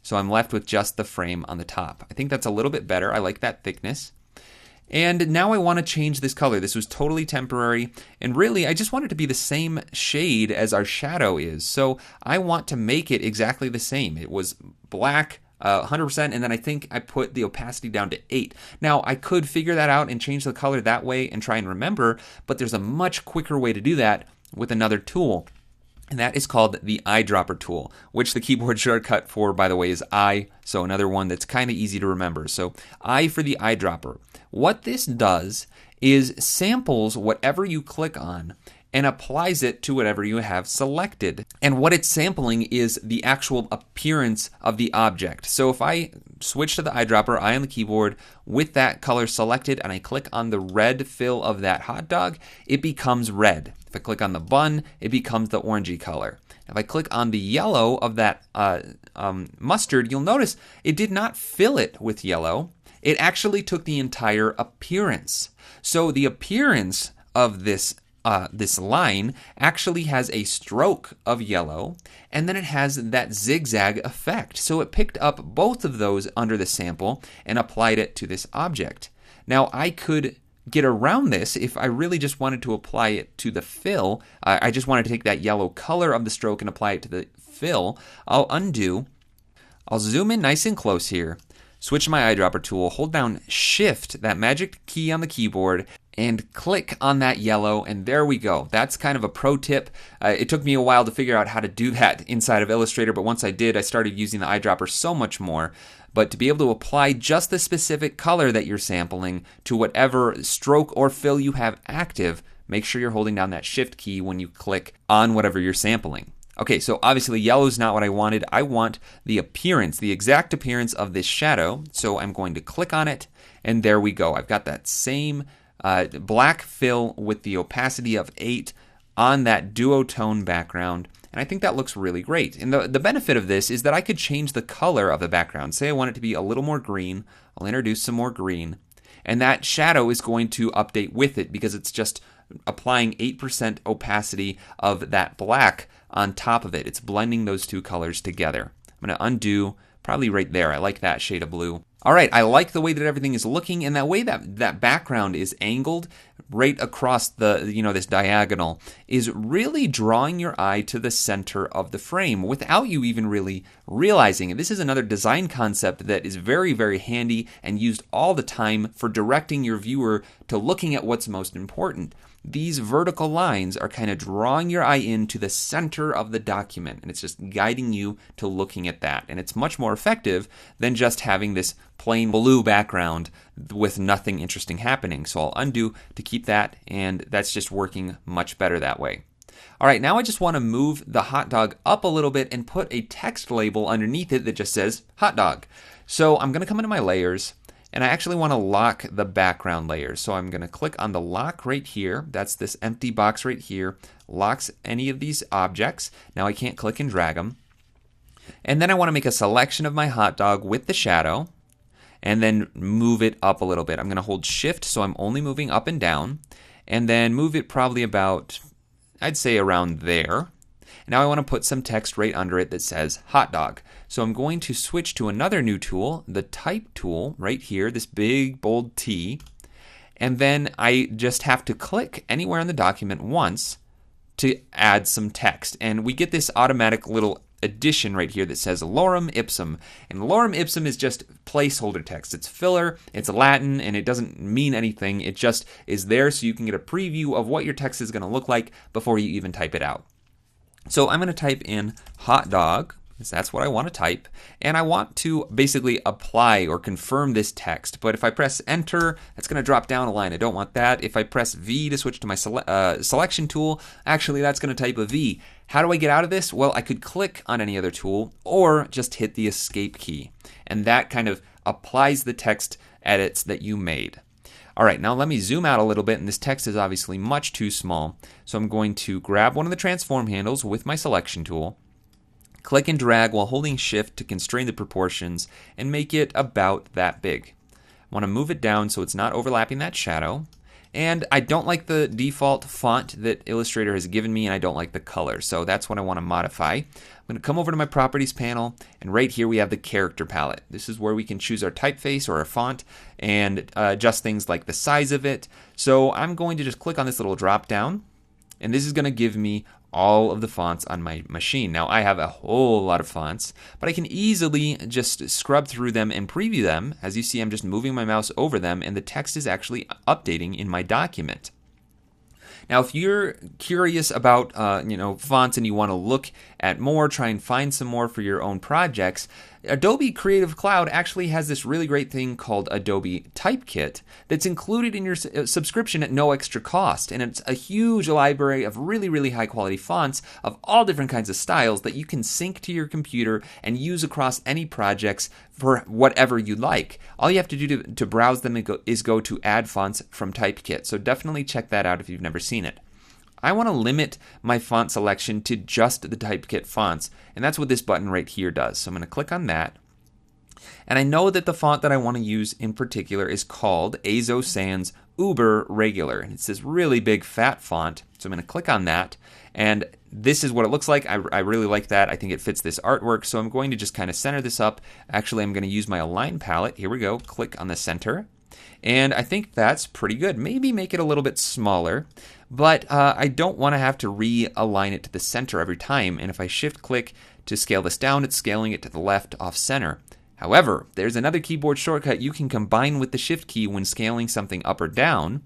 So I'm left with just the frame on the top. I think that's a little bit better. I like that thickness. And now I want to change this color. This was totally temporary, and really I just want it to be the same shade as our shadow is. So I want to make it exactly the same. It was black 100%, and then I think I put the opacity down to 8. Now, I could figure that out and change the color that way and try and remember, but there's a much quicker way to do that with another tool. And that is called the eyedropper tool, which the keyboard shortcut for, by the way, is I. So another one that's kind of easy to remember. So I for the eyedropper. What this does is samples whatever you click on and applies it to whatever you have selected. And what it's sampling is the actual appearance of the object. So if I switch to the eyedropper, I on the keyboard with that color selected, and I click on the red fill of that hot dog, it becomes red. If I click on the bun, it becomes the orangey color. If I click on the yellow of that mustard, you'll notice it did not fill it with yellow. It actually took the entire appearance. So the appearance of this line actually has a stroke of yellow, and then it has that zigzag effect. So it picked up both of those under the sample and applied it to this object. Now I could get around this if I really just wanted to apply it to the fill. I just wanted to take that yellow color of the stroke and apply it to the fill. I'll undo. I'll zoom in nice and close here. Switch to my eyedropper tool, hold down Shift, that magic key on the keyboard, and click on that yellow, and there we go. That's kind of a pro tip. It took me a while to figure out how to do that inside of Illustrator, but once I did, I started using the eyedropper so much more. But to be able to apply just the specific color that you're sampling to whatever stroke or fill you have active, make sure you're holding down that Shift key when you click on whatever you're sampling. Okay, so obviously yellow is not what I wanted. I want the appearance, the exact appearance of this shadow. So I'm going to click on it, and there we go. I've got that same black fill with the opacity of 8 on that duotone background. And I think that looks really great. And the benefit of this is that I could change the color of the background. Say I want it to be a little more green. I'll introduce some more green. And that shadow is going to update with it because it's just applying 8% opacity of that black on top of it. It's blending those two colors together. I'm going to undo, probably right there. I like that shade of blue. All right, I like the way that everything is looking, and that way that background is angled right across this diagonal is really drawing your eye to the center of the frame without you even really realizing it. This is another design concept that is very, very handy and used all the time for directing your viewer to looking at what's most important. These vertical lines are kind of drawing your eye into the center of the document, and it's just guiding you to looking at that. And it's much more effective than just having this plain blue background with nothing interesting happening. So I'll undo to keep that, and that's just working much better that way. All right, now I just want to move the hot dog up a little bit and put a text label underneath it that just says hot dog. So I'm going to come into my layers, and I actually want to lock the background layer. So I'm going to click on the lock right here. That's this empty box right here. Locks any of these objects. Now I can't click and drag them. And then I want to make a selection of my hot dog with the shadow and then move it up a little bit. I'm going to hold Shift so I'm only moving up and down, and then move it probably about, I'd say around there. Now I want to put some text right under it that says hot dog. So I'm going to switch to another new tool, the type tool right here, this big bold T. And then I just have to click anywhere in the document once to add some text. And we get this automatic little addition right here that says lorem ipsum. And lorem ipsum is just placeholder text. It's filler, it's Latin, and it doesn't mean anything. It just is there so you can get a preview of what your text is going to look like before you even type it out. So I'm going to type in hot dog, because that's what I want to type, and I want to basically apply or confirm this text. But if I press enter, that's going to drop down a line. I don't want that. If I press V to switch to my selection tool, actually that's going to type a V. How do I get out of this? Well, I could click on any other tool or just hit the escape key, and that kind of applies the text edits that you made. All right, now let me zoom out a little bit, and this text is obviously much too small. So I'm going to grab one of the transform handles with my selection tool, click and drag while holding Shift to constrain the proportions and make it about that big. I want to move it down so it's not overlapping that shadow. And I don't like the default font that Illustrator has given me, and I don't like the color. So that's what I want to modify. I'm going to come over to my properties panel, and right here we have the character palette. This is where we can choose our typeface or our font and adjust things like the size of it. So I'm going to just click on this little drop down, and this is going to give me all of the fonts on my machine. Now, I have a whole lot of fonts, but I can easily just scrub through them and preview them. As you see, I'm just moving my mouse over them, and the text is actually updating in my document. Now, if you're curious about fonts and you want to look at more, try and find some more for your own projects, Adobe Creative Cloud actually has this really great thing called Adobe Typekit that's included in your subscription at no extra cost. And it's a huge library of really, really high quality fonts of all different kinds of styles that you can sync to your computer and use across any projects for whatever you like. All you have to do to browse them is go to Add Fonts from Typekit. So definitely check that out if you've never seen it. I want to limit my font selection to just the Typekit fonts, and that's what this button right here does. So I'm going to click on that, and I know that the font that I want to use in particular is called Azo Sans Uber Regular, and it's this really big fat font. So I'm going to click on that, and this is what it looks like. I really like that. I think it fits this artwork, so I'm going to just kind of center this up. Actually, I'm going to use my Align palette. Here we go. Click on the center. And I think that's pretty good. Maybe make it a little bit smaller, but I don't want to have to realign it to the center every time. And if I shift click to scale this down, it's scaling it to the left off center. However, there's another keyboard shortcut you can combine with the shift key when scaling something up or down.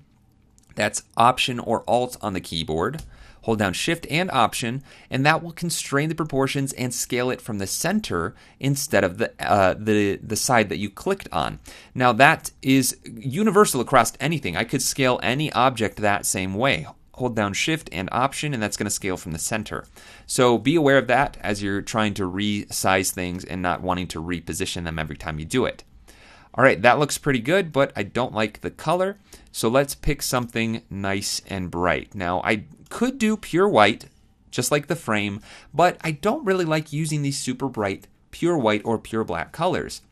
That's Option or Alt on the keyboard. Hold down Shift and Option, and that will constrain the proportions and scale it from the center instead of the side that you clicked on. Now that is universal across anything. I could scale any object that same way. Hold down Shift and Option, and that's going to scale from the center. So be aware of that as you're trying to resize things and not wanting to reposition them every time you do it. All right, that looks pretty good, but I don't like the color. So let's pick something nice and bright. Now, I could do pure white, just like the frame, but I don't really like using these super bright pure white or pure black colors.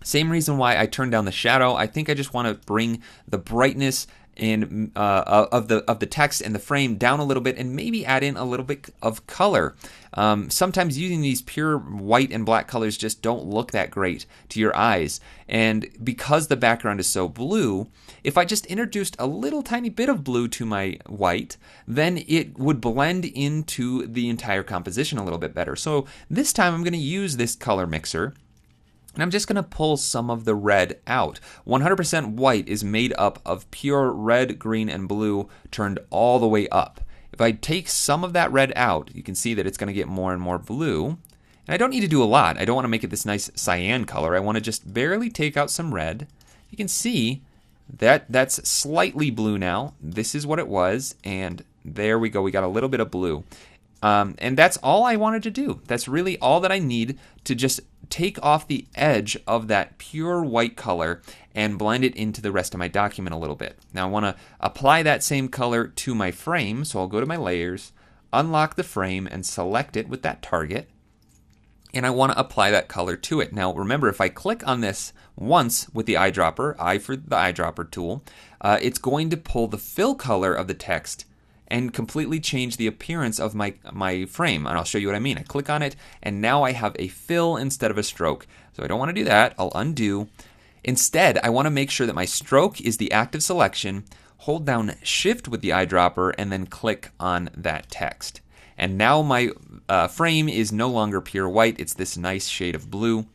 Same reason why I turned down the shadow. I think I just want to bring the brightness in of the text and the frame down a little bit, and maybe add in a little bit of color. Sometimes using these pure white and black colors just don't look that great to your eyes. And because the background is so blue, if I just introduced a little tiny bit of blue to my white, then it would blend into the entire composition a little bit better. So this time I'm going to use this color mixer, and I'm just going to pull some of the red out. 100% white is made up of pure red, green, and blue turned all the way up. If I take some of that red out, you can see that it's going to get more and more blue. And I don't need to do a lot. I don't want to make it this nice cyan color. I want to just barely take out some red. You can see that that's slightly blue now. This is what it was, and there we go. We got a little bit of blue. And that's all I wanted to do. That's really all that I need to just take off the edge of that pure white color and blend it into the rest of my document a little bit. Now I want to apply that same color to my frame, so I'll go to my layers, unlock the frame, and select it with that target. And I want to apply that color to it. Now remember, if I click on this once with the eyedropper, I for the eyedropper tool, it's going to pull the fill color of the text and completely change the appearance of my frame. And I'll show you what I mean. I click on it, and now I have a fill instead of a stroke. So I don't want to do that. I'll undo. Instead, I want to make sure that my stroke is the active selection, hold down Shift with the eyedropper, and then click on that text. And now my frame is no longer pure white. It's this nice shade of blue.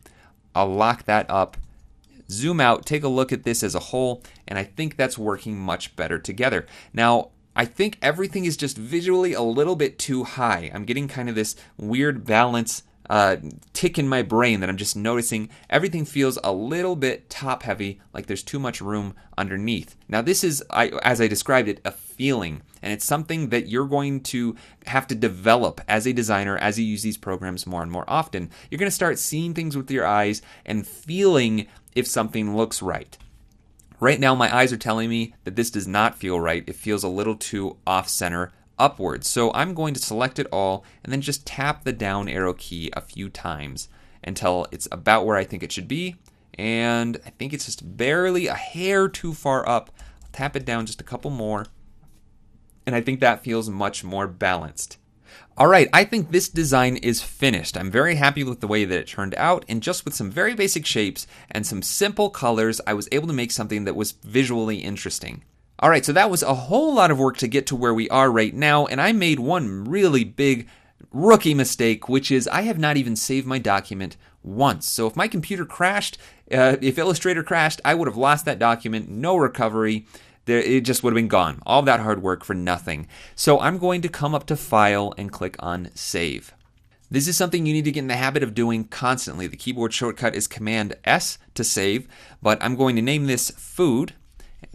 I'll lock that up, zoom out, take a look at this as a whole, and I think that's working much better together. Now, I think everything is just visually a little bit too high. I'm getting kind of this weird balance tick in my brain that I'm just noticing. Everything feels a little bit top heavy, like there's too much room underneath. Now this is, as I described it, a feeling, and it's something that you're going to have to develop as a designer as you use these programs more and more often. You're going to start seeing things with your eyes and feeling if something looks right. Right now, my eyes are telling me that this does not feel right. It feels a little too off-center upwards. So I'm going to select it all and then just tap the down arrow key a few times until it's about where I think it should be. And I think it's just barely a hair too far up. I'll tap it down just a couple more. And I think that feels much more balanced. All right, I think this design is finished. I'm very happy with the way that it turned out, and just with some very basic shapes and some simple colors, I was able to make something that was visually interesting. All right, so that was a whole lot of work to get to where we are right now, and I made one really big rookie mistake, which is I have not even saved my document once. So if my computer crashed, if Illustrator crashed, I would have lost that document, no recovery. It just would have been gone. All that hard work for nothing. So I'm going to come up to File and click on Save. This is something you need to get in the habit of doing constantly. The keyboard shortcut is Command S to save, but I'm going to name this Food,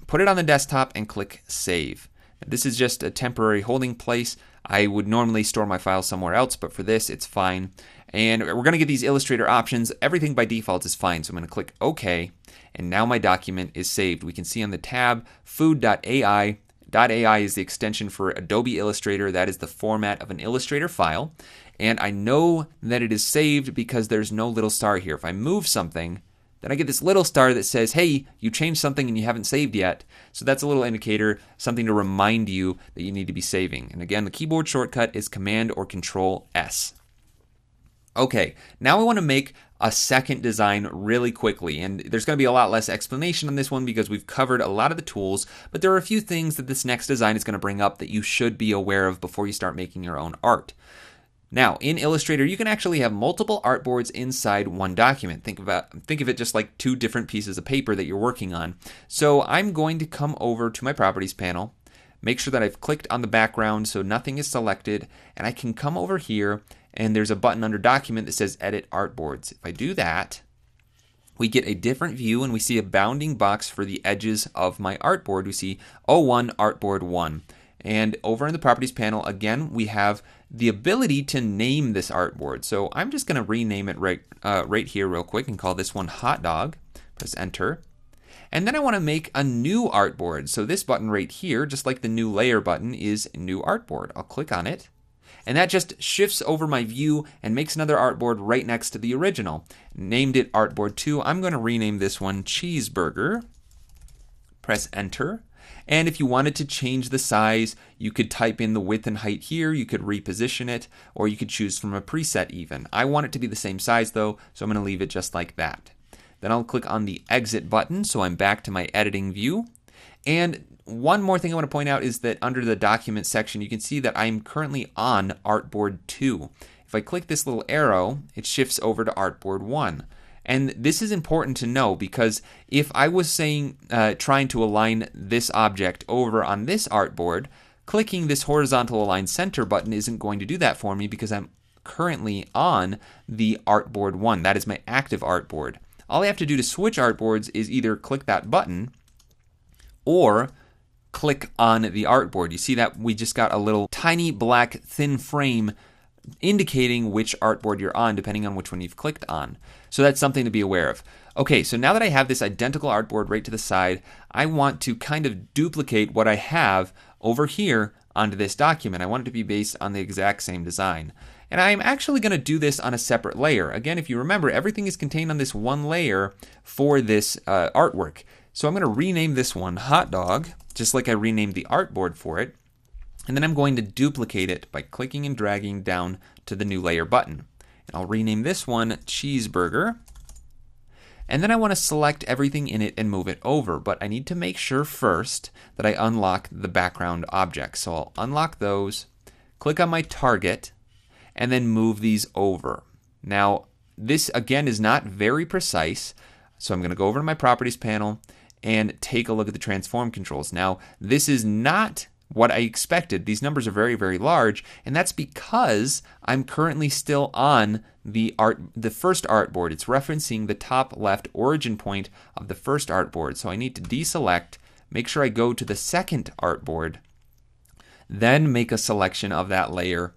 put it on the desktop, and click Save. This is just a temporary holding place. I would normally store my file somewhere else, but for this, it's fine. And we're going to get these Illustrator options. Everything by default is fine, so I'm going to click OK, and now my document is saved. We can see on the tab, food.ai. .ai is the extension for Adobe Illustrator. That is the format of an Illustrator file. And I know that it is saved because there's no little star here. If I move something, then I get this little star that says, hey, you changed something and you haven't saved yet. So that's a little indicator, something to remind you that you need to be saving. And again, the keyboard shortcut is Command or Control S. Okay, now I want to make a second design really quickly, and there's going to be a lot less explanation on this one because we've covered a lot of the tools, but there are a few things that this next design is going to bring up that you should be aware of before you start making your own art. Now, in Illustrator, you can actually have multiple artboards inside one document. Think of it just like two different pieces of paper that you're working on. So I'm going to come over to my Properties panel, make sure that I've clicked on the background so nothing is selected, and I can come over here and there's a button under Document that says Edit Artboards. If I do that, we get a different view and we see a bounding box for the edges of my artboard. We see 01 Artboard 1. And over in the Properties panel, again, we have the ability to name this artboard. So I'm just going to rename it right here real quick and call this one Hot Dog. Press Enter. And then I want to make a new artboard. So this button right here, just like the New Layer button, is New Artboard. I'll click on it. And that just shifts over my view and makes another artboard right next to the original. Named it Artboard 2. I'm going to rename this one Cheeseburger. Press Enter. And if you wanted to change the size, you could type in the width and height here, you could reposition it, or you could choose from a preset even. I want it to be the same size though, so I'm going to leave it just like that. Then I'll click on the Exit button, so I'm back to my editing view. And one more thing I want to point out is that under the Document section, you can see that I'm currently on Artboard 2. If I click this little arrow, it shifts over to Artboard 1. And this is important to know because if I was trying to align this object over on this artboard, clicking this horizontal align center button isn't going to do that for me because I'm currently on the Artboard 1. That is my active artboard. All I have to do to switch artboards is either click that button or click on the artboard. You see that we just got a little tiny black thin frame indicating which artboard you're on depending on which one you've clicked on. So that's something to be aware of. Okay, so now that I have this identical artboard right to the side, I want to kind of duplicate what I have over here onto this document. I want it to be based on the exact same design. And I'm actually going to do this on a separate layer. Again, if you remember, everything is contained on this one layer for this artwork. So I'm going to rename this one Hot Dog, just like I renamed the artboard for it. And then I'm going to duplicate it by clicking and dragging down to the New Layer button. And I'll rename this one Cheeseburger. And then I want to select everything in it and move it over. But I need to make sure first that I unlock the background objects. So I'll unlock those, click on my target, and then move these over. Now, this again is not very precise. So I'm going to go over to my Properties panel and take a look at the transform controls. Now, this is not what I expected. These numbers are very, very large, and that's because I'm currently still on the first artboard. It's referencing the top left origin point of the first artboard. So I need to deselect, make sure I go to the second artboard, then make a selection of that layer,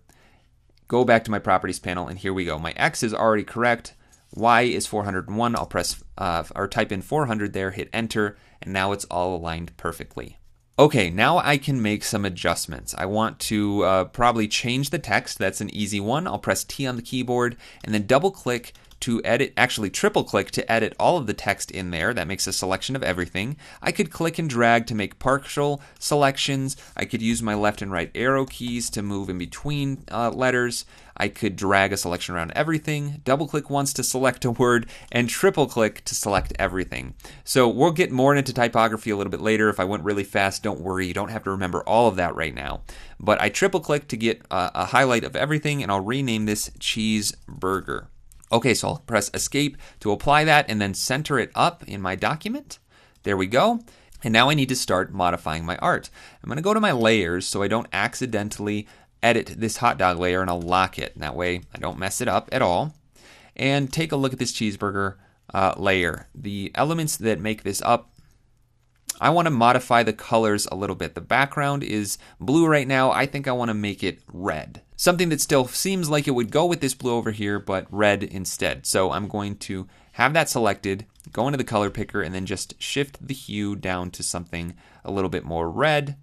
go back to my Properties panel, and here we go. My X is already correct. Y is 401. I'll press or type in 400 there, hit enter, and now it's all aligned perfectly. Okay, now I can make some adjustments. I want to probably change the text. That's an easy one. I'll press T on the keyboard and then double click to edit, actually triple click to edit all of the text in there. That makes a selection of everything. I could click and drag to make partial selections. I could use my left and right arrow keys to move in between letters. I could drag a selection around everything, double click once to select a word, and triple click to select everything. So we'll get more into typography a little bit later. If I went really fast, don't worry, you don't have to remember all of that right now. But I triple click to get a highlight of everything, and I'll rename this cheeseburger. Okay, so I'll press escape to apply that and then center it up in my document. There we go. And now I need to start modifying my art. I'm going to go to my layers so I don't accidentally edit this hot dog layer, and I'll lock it. That way I don't mess it up at all. And take a look at this cheeseburger layer. The elements that make this up, I want to modify the colors a little bit. The background is blue right now. I think I want to make it red. Something that still seems like it would go with this blue over here, but red instead. So I'm going to have that selected, go into the color picker, and then just shift the hue down to something a little bit more red.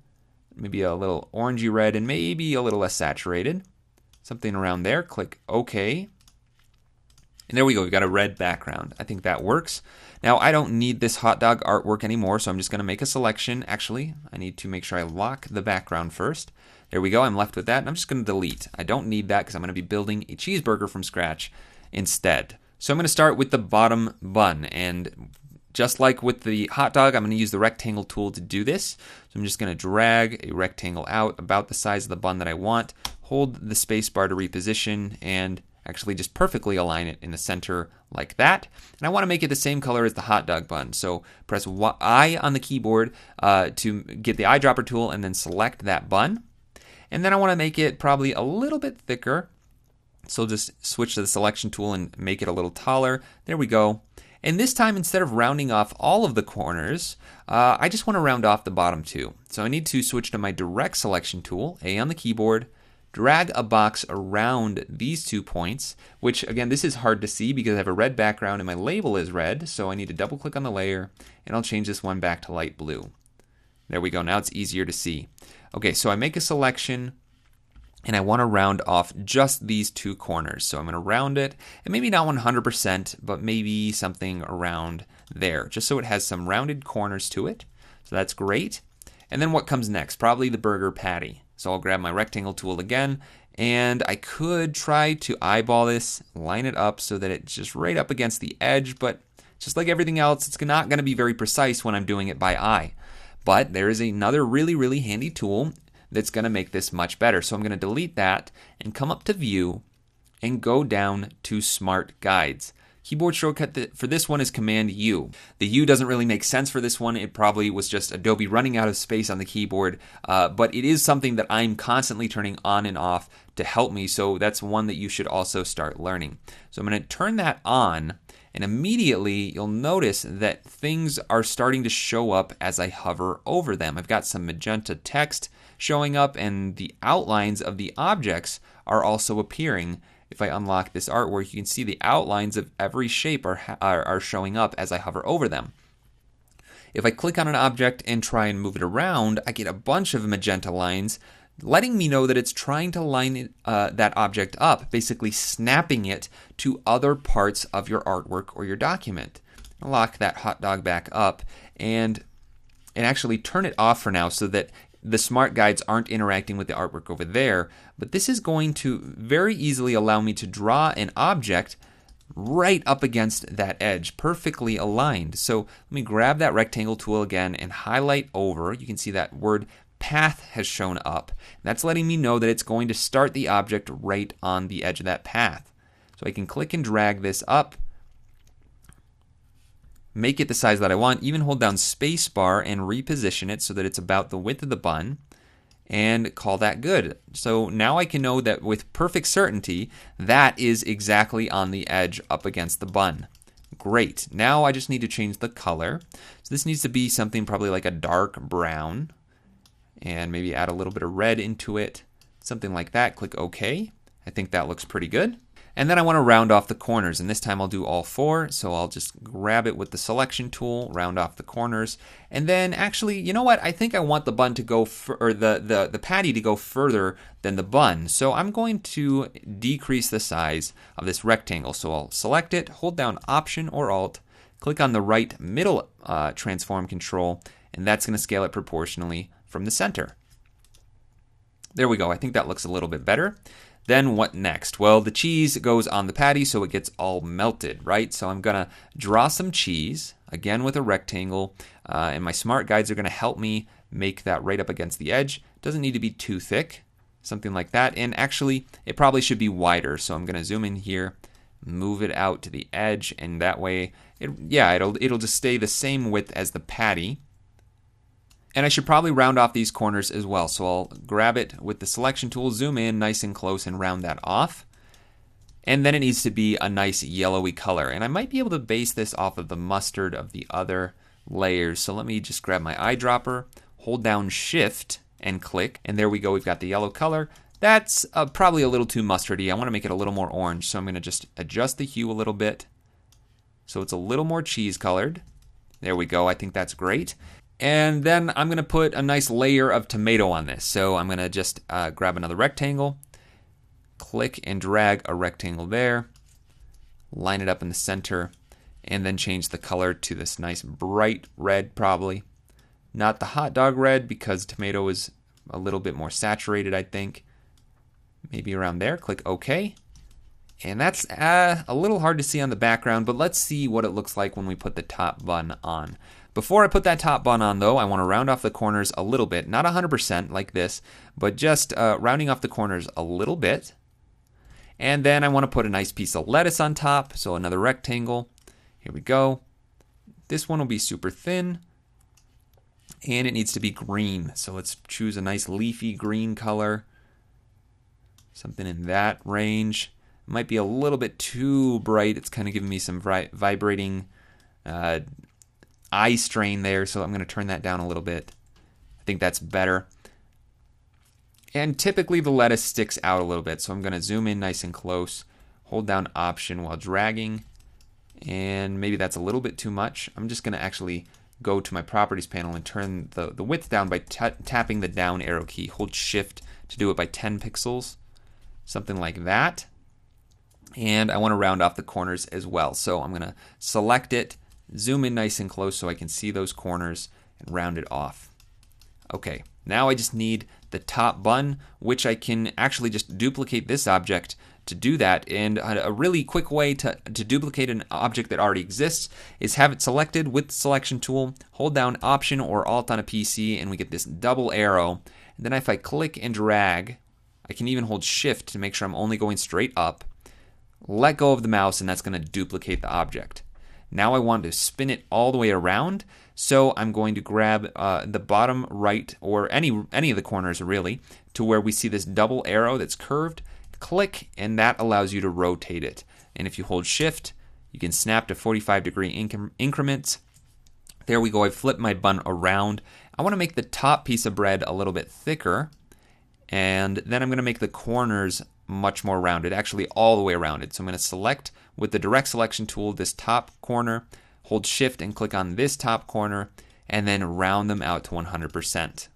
Maybe a little orangey red and maybe a little less saturated. Something around there. Click OK. And there we go. We've got a red background. I think that works. Now, I don't need this hot dog artwork anymore, so I'm just going to make a selection. Actually, I need to make sure I lock the background first. There we go. I'm left with that, and I'm just going to delete. I don't need that because I'm going to be building a cheeseburger from scratch instead. So I'm going to start with the bottom bun, and just like with the hot dog, I'm going to use the rectangle tool to do this. So I'm just going to drag a rectangle out about the size of the bun that I want, hold the space bar to reposition, and actually just perfectly align it in the center like that. And I want to make it the same color as the hot dog bun. So press I on the keyboard to get the eyedropper tool and then select that bun. And then I want to make it probably a little bit thicker. So just switch to the selection tool and make it a little taller. There we go. And this time, instead of rounding off all of the corners, I just want to round off the bottom two. So I need to switch to my direct selection tool, A on the keyboard, drag a box around these 2 points, which again, this is hard to see because I have a red background and my label is red. So I need to double click on the layer and I'll change this one back to light blue. There we go. Now it's easier to see. Okay, so I make a selection and I want to round off just these 2 corners. So I'm going to round it, and maybe not 100%, but maybe something around there, just so it has some rounded corners to it. So that's great. And then what comes next? Probably the burger patty. So I'll grab my rectangle tool again, and I could try to eyeball this, line it up so that it's just right up against the edge, but just like everything else, it's not going to be very precise when I'm doing it by eye. But there is another really, really handy tool that's going to make this much better. So I'm going to delete that and come up to View and go down to Smart Guides. Keyboard shortcut for this one is Command U. The U doesn't really make sense for this one. It probably was just Adobe running out of space on the keyboard, but it is something that I'm constantly turning on and off to help me, so that's one that you should also start learning. So I'm going to turn that on, and immediately you'll notice that things are starting to show up as I hover over them. I've got some magenta text showing up, and the outlines of the objects are also appearing. If I unlock this artwork, you can see the outlines of every shape are showing up as I hover over them. If I click on an object and try and move it around, I get a bunch of magenta lines letting me know that it's trying to line that object up, basically snapping it to other parts of your artwork or your document. I'll lock that hot dog back up and actually turn it off for now so that the smart guides aren't interacting with the artwork over there, but this is going to very easily allow me to draw an object right up against that edge, perfectly aligned. So let me grab that rectangle tool again and highlight over. You can see that word path has shown up. That's letting me know that it's going to start the object right on the edge of that path. So I can click and drag this up, make it the size that I want, even hold down space bar and reposition it so that it's about the width of the bun, and call that good. So now I can know that with perfect certainty that is exactly on the edge up against the bun. Great. Now I just need to change the color. So this needs to be something probably like a dark brown, and maybe add a little bit of red into it, something like that. Click OK. I think that looks pretty good. And then I want to round off the corners, and this time I'll do all 4. So I'll just grab it with the selection tool, round off the corners, and then actually, you know what? I think I want the bun to go, or the patty to go further than the bun. So I'm going to decrease the size of this rectangle. So I'll select it, hold down Option or Alt, click on the right middle transform control, and that's going to scale it proportionally from the center. There we go. I think that looks a little bit better. Then what next? Well, the cheese goes on the patty so it gets all melted, right? So I'm going to draw some cheese, again with a rectangle, and my smart guides are going to help me make that right up against the edge. It doesn't need to be too thick, something like that. And actually, it probably should be wider. So I'm going to zoom in here, move it out to the edge, and that way, it'll just stay the same width as the patty. And I should probably round off these corners as well. So I'll grab it with the selection tool, zoom in nice and close, and round that off. And then it needs to be a nice yellowy color. And I might be able to base this off of the mustard of the other layers. So let me just grab my eyedropper, hold down Shift, and click. And there we go, we've got the yellow color. That's probably a little too mustardy. I want to make it a little more orange. So I'm going to just adjust the hue a little bit so it's a little more cheese colored. There we go, I think that's great. And then I'm going to put a nice layer of tomato on this. So I'm going to just grab another rectangle, click and drag a rectangle there, line it up in the center, and then change the color to this nice bright red probably. Not the hot dog red because tomato is a little bit more saturated, I think. Maybe around there. Click OK. And that's a little hard to see on the background, but let's see what it looks like when we put the top bun on. Before I put that top bun on, though, I want to round off the corners a little bit. Not 100% like this, but just rounding off the corners a little bit. And then I want to put a nice piece of lettuce on top, so another rectangle. Here we go. This one will be super thin, and it needs to be green. So let's choose a nice leafy green color. Something in that range. It might be a little bit too bright. It's kind of giving me some vibrating eye strain there, so I'm going to turn that down a little bit. I think that's better. And typically the lettuce sticks out a little bit, so I'm going to zoom in nice and close, hold down Option while dragging, and maybe that's a little bit too much. I'm just going to actually go to my properties panel and turn the width down by tapping the down arrow key. Hold Shift to do it by 10 pixels, something like that. And I want to round off the corners as well, so I'm going to select it, zoom in nice and close so I can see those corners and round it off. Okay, now I just need the top bun, which I can actually just duplicate this object to do that. And a really quick way to duplicate an object that already exists is have it selected with the selection tool, hold down Option or Alt on a PC, and we get this double arrow. And then if I click and drag, I can even hold Shift to make sure I'm only going straight up. Let go of the mouse, and that's going to duplicate the object. Now I want to spin it all the way around, so I'm going to grab the bottom right, or any of the corners really, to where we see this double arrow that's curved. Click, and that allows you to rotate it. And if you hold Shift, you can snap to 45-degree increments. There we go, I've flipped my bun around. I want to make the top piece of bread a little bit thicker, and then I'm going to make the corners much more rounded, actually all the way rounded. So I'm going to select with the direct selection tool this top corner, hold Shift and click on this top corner, and then round them out to 100%.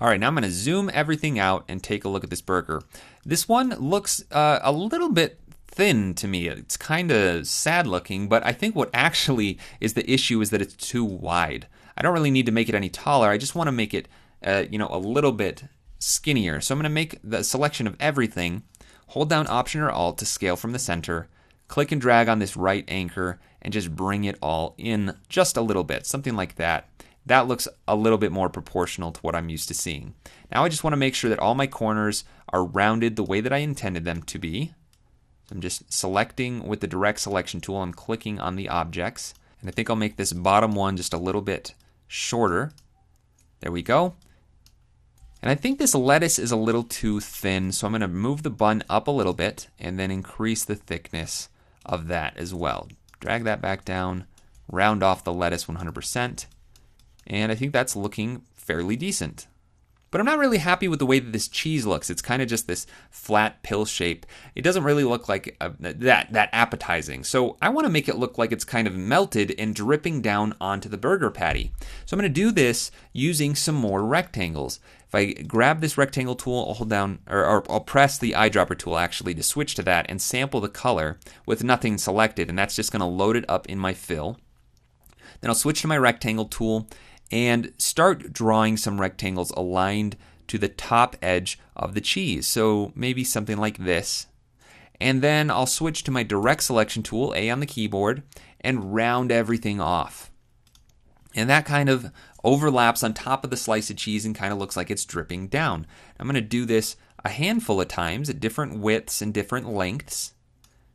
All right, now I'm going to zoom everything out and take a look at this burger. This one looks a little bit thin to me. It's kind of sad looking, but I think what actually is the issue is that it's too wide. I don't really need to make it any taller. I just want to make it a little bit skinnier. So I'm going to make the selection of everything, hold down Option or Alt to scale from the center, click and drag on this right anchor, and just bring it all in just a little bit, something like that. That looks a little bit more proportional to what I'm used to seeing. Now I just want to make sure that all my corners are rounded the way that I intended them to be. So I'm just selecting with the direct selection tool. I'm clicking on the objects, and I think I'll make this bottom one just a little bit shorter. There we go. And I think this lettuce is a little too thin, so I'm going to move the bun up a little bit and then increase the thickness of that as well. Drag that back down, round off the lettuce 100%, and I think that's looking fairly decent. But I'm not really happy with the way that this cheese looks. It's kind of just this flat pill shape. It doesn't really look like that appetizing. So I want to make it look like it's kind of melted and dripping down onto the burger patty. So I'm going to do this using some more rectangles. If I grab this rectangle tool, I'll hold down, or I'll press the eyedropper tool actually to switch to that and sample the color with nothing selected. And that's just going to load it up in my fill. Then I'll switch to my rectangle tool and start drawing some rectangles aligned to the top edge of the cheese. So maybe something like this. And then I'll switch to my direct selection tool, A on the keyboard, and round everything off. And that kind of overlaps on top of the slice of cheese and kind of looks like it's dripping down. I'm going to do this a handful of times at different widths and different lengths,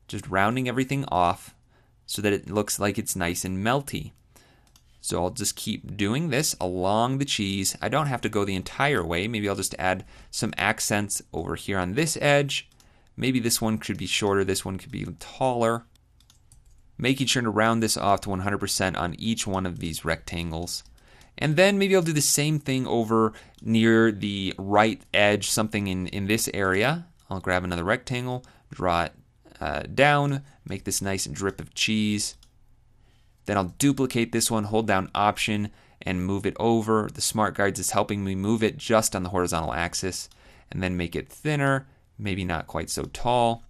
just rounding everything off so that it looks like it's nice and melty. So I'll just keep doing this along the cheese. I don't have to go the entire way. Maybe I'll just add some accents over here on this edge. Maybe this one could be shorter, this one could be taller. Making sure to round this off to 100% on each one of these rectangles. And then maybe I'll do the same thing over near the right edge, something in this area. I'll grab another rectangle, draw it down, make this nice drip of cheese. Then I'll duplicate this one, hold down Option, and move it over. The Smart Guides is helping me move it just on the horizontal axis. And then make it thinner, maybe not quite so tall.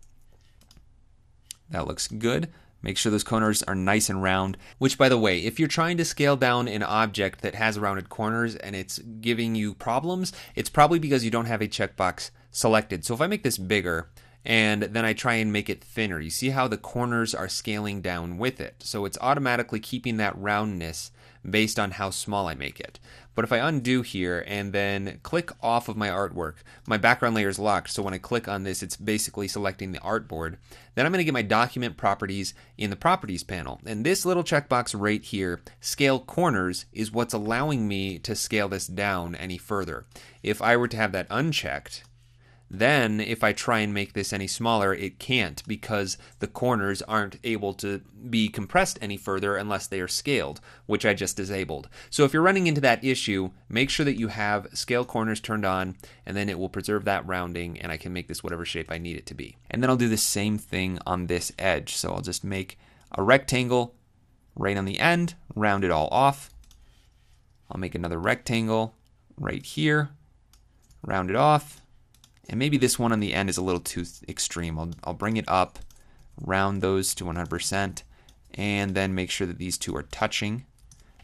That looks good. Make sure those corners are nice and round. Which, by the way, if you're trying to scale down an object that has rounded corners and it's giving you problems, it's probably because you don't have a checkbox selected. So if I make this bigger, and then I try and make it thinner, you see how the corners are scaling down with it. So it's automatically keeping that roundness based on how small I make it. But if I undo here and then click off of my artwork, my background layer is locked. So when I click on this, it's basically selecting the artboard. Then I'm going to get my document properties in the properties panel. And this little checkbox right here, scale corners, is what's allowing me to scale this down any further. If I were to have that unchecked, then if I try and make this any smaller, it can't because the corners aren't able to be compressed any further unless they are scaled, which I just disabled. So if you're running into that issue, make sure that you have scale corners turned on, and then it will preserve that rounding and I can make this whatever shape I need it to be. And then I'll do the same thing on this edge. So I'll just make a rectangle right on the end, round it all off. I'll make another rectangle right here, round it off. And maybe this one on the end is a little too extreme. I'll bring it up, round those to 100%, and then make sure that these two are touching.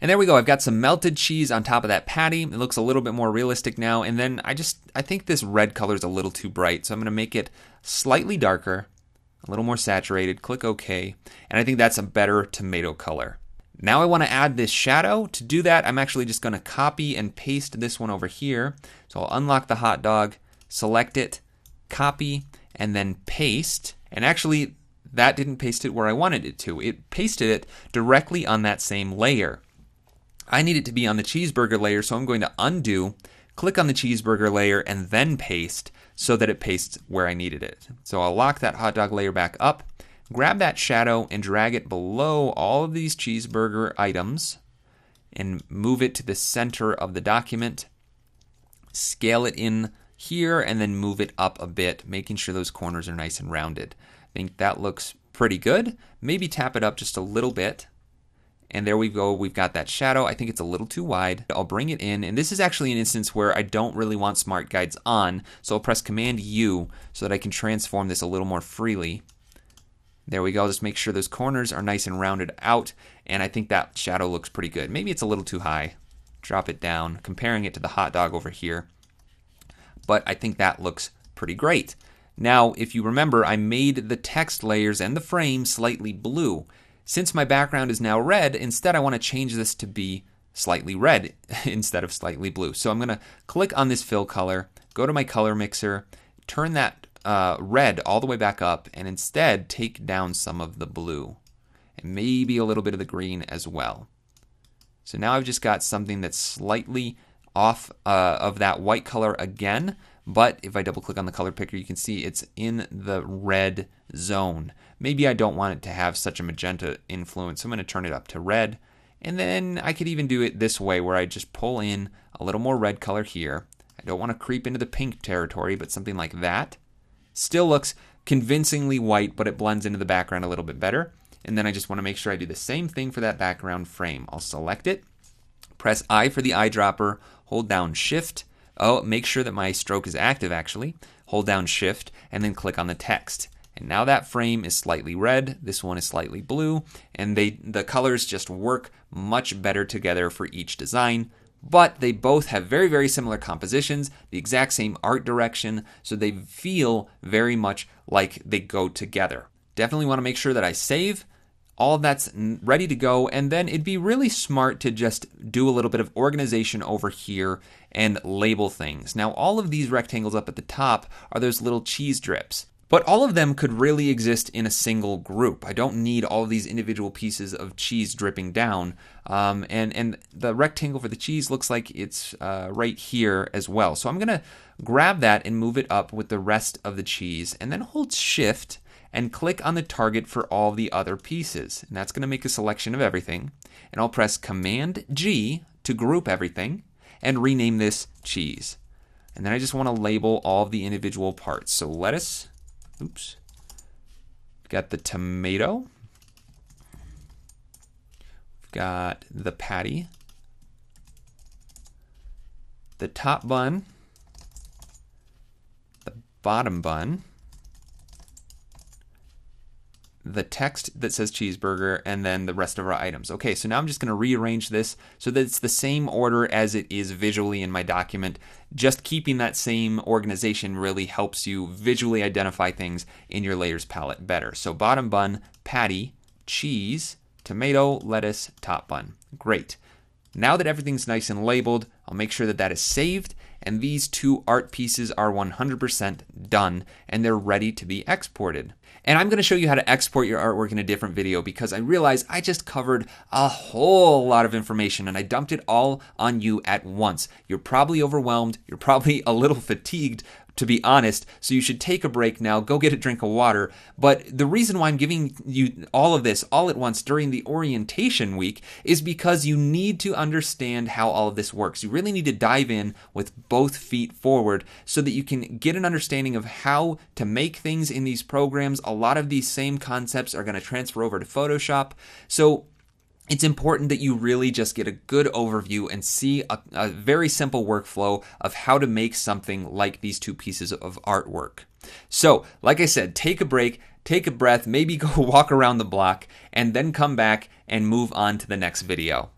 And there we go. I've got some melted cheese on top of that patty. It looks a little bit more realistic now. And then I think this red color is a little too bright, so I'm going to make it slightly darker, a little more saturated. Click OK. And I think that's a better tomato color. Now I want to add this shadow. To do that, I'm actually just going to copy and paste this one over here. So I'll unlock the hot dog, select it, copy, and then paste. And actually, that didn't paste it where I wanted it to. It pasted it directly on that same layer. I need it to be on the cheeseburger layer, so I'm going to undo, click on the cheeseburger layer, and then paste so that it pastes where I needed it. So I'll lock that hot dog layer back up, grab that shadow, and drag it below all of these cheeseburger items, and move it to the center of the document. Scale it in here and then move it up a bit, making sure those corners are nice and rounded. I think that looks pretty good. Maybe tap it up just a little bit. And there we go. We've got that shadow. I think it's a little too wide. I'll bring it in. And this is actually an instance where I don't really want Smart Guides on. So I'll press Command U so that I can transform this a little more freely. There we go. Just make sure those corners are nice and rounded out. And I think that shadow looks pretty good. Maybe it's a little too high. Drop it down, comparing it to the hot dog over here. But I think that looks pretty great. Now, if you remember, I made the text layers and the frame slightly blue. Since my background is now red, instead I want to change this to be slightly red instead of slightly blue. So I'm going to click on this fill color, go to my color mixer, turn that red all the way back up, and instead take down some of the blue and maybe a little bit of the green as well. So now I've just got something that's slightly off of that white color again, but if I double click on the color picker, you can see it's in the red zone. Maybe I don't want it to have such a magenta influence, so I'm going to turn it up to red, and then I could even do it this way where I just pull in a little more red color here. I don't want to creep into the pink territory, but something like that. Still looks convincingly white, but it blends into the background a little bit better. And then I just want to make sure I do the same thing for that background frame. I'll select it, press I for the eyedropper, hold down Shift. Oh, make sure that my stroke is active actually. Hold down Shift and then click on the text. And now that frame is slightly red, this one is slightly blue, and the colors just work much better together for each design. But they both have very, very similar compositions, the exact same art direction, so they feel very much like they go together. Definitely want to make sure that I save. All of that's ready to go, and then it'd be really smart to just do a little bit of organization over here and label things. Now, all of these rectangles up at the top are those little cheese drips. But all of them could really exist in a single group. I don't need all of these individual pieces of cheese dripping down. And the rectangle for the cheese looks like it's right here as well. So I'm going to grab that and move it up with the rest of the cheese, and then hold Shift and click on the target for all the other pieces. And that's going to make a selection of everything. And I'll press Command G to group everything and rename this cheese. And then I just want to label all of the individual parts. So lettuce. Oops. We've got the tomato. We've got the patty. The top bun. The bottom bun. The text that says cheeseburger, and then the rest of our items. Okay, so now I'm just going to rearrange this so that it's the same order as it is visually in my document. Just keeping that same organization really helps you visually identify things in your layers palette better. So bottom bun, patty, cheese, tomato, lettuce, top bun. Great. Now that everything's nice and labeled, I'll make sure that that is saved, and these two art pieces are 100% done, and they're ready to be exported. And I'm going to show you how to export your artwork in a different video because I realized I just covered a whole lot of information and I dumped it all on you at once. You're probably overwhelmed. You're probably a little fatigued, to be honest, so you should take a break now, go get a drink of water. But the reason why I'm giving you all of this all at once during the orientation week is because you need to understand how all of this works. You really need to dive in with both feet forward so that you can get an understanding of how to make things in these programs. A lot of these same concepts are going to transfer over to Photoshop. So it's important that you really just get a good overview and see a very simple workflow of how to make something like these two pieces of artwork. So, like I said, take a break, take a breath, maybe go walk around the block, and then come back and move on to the next video.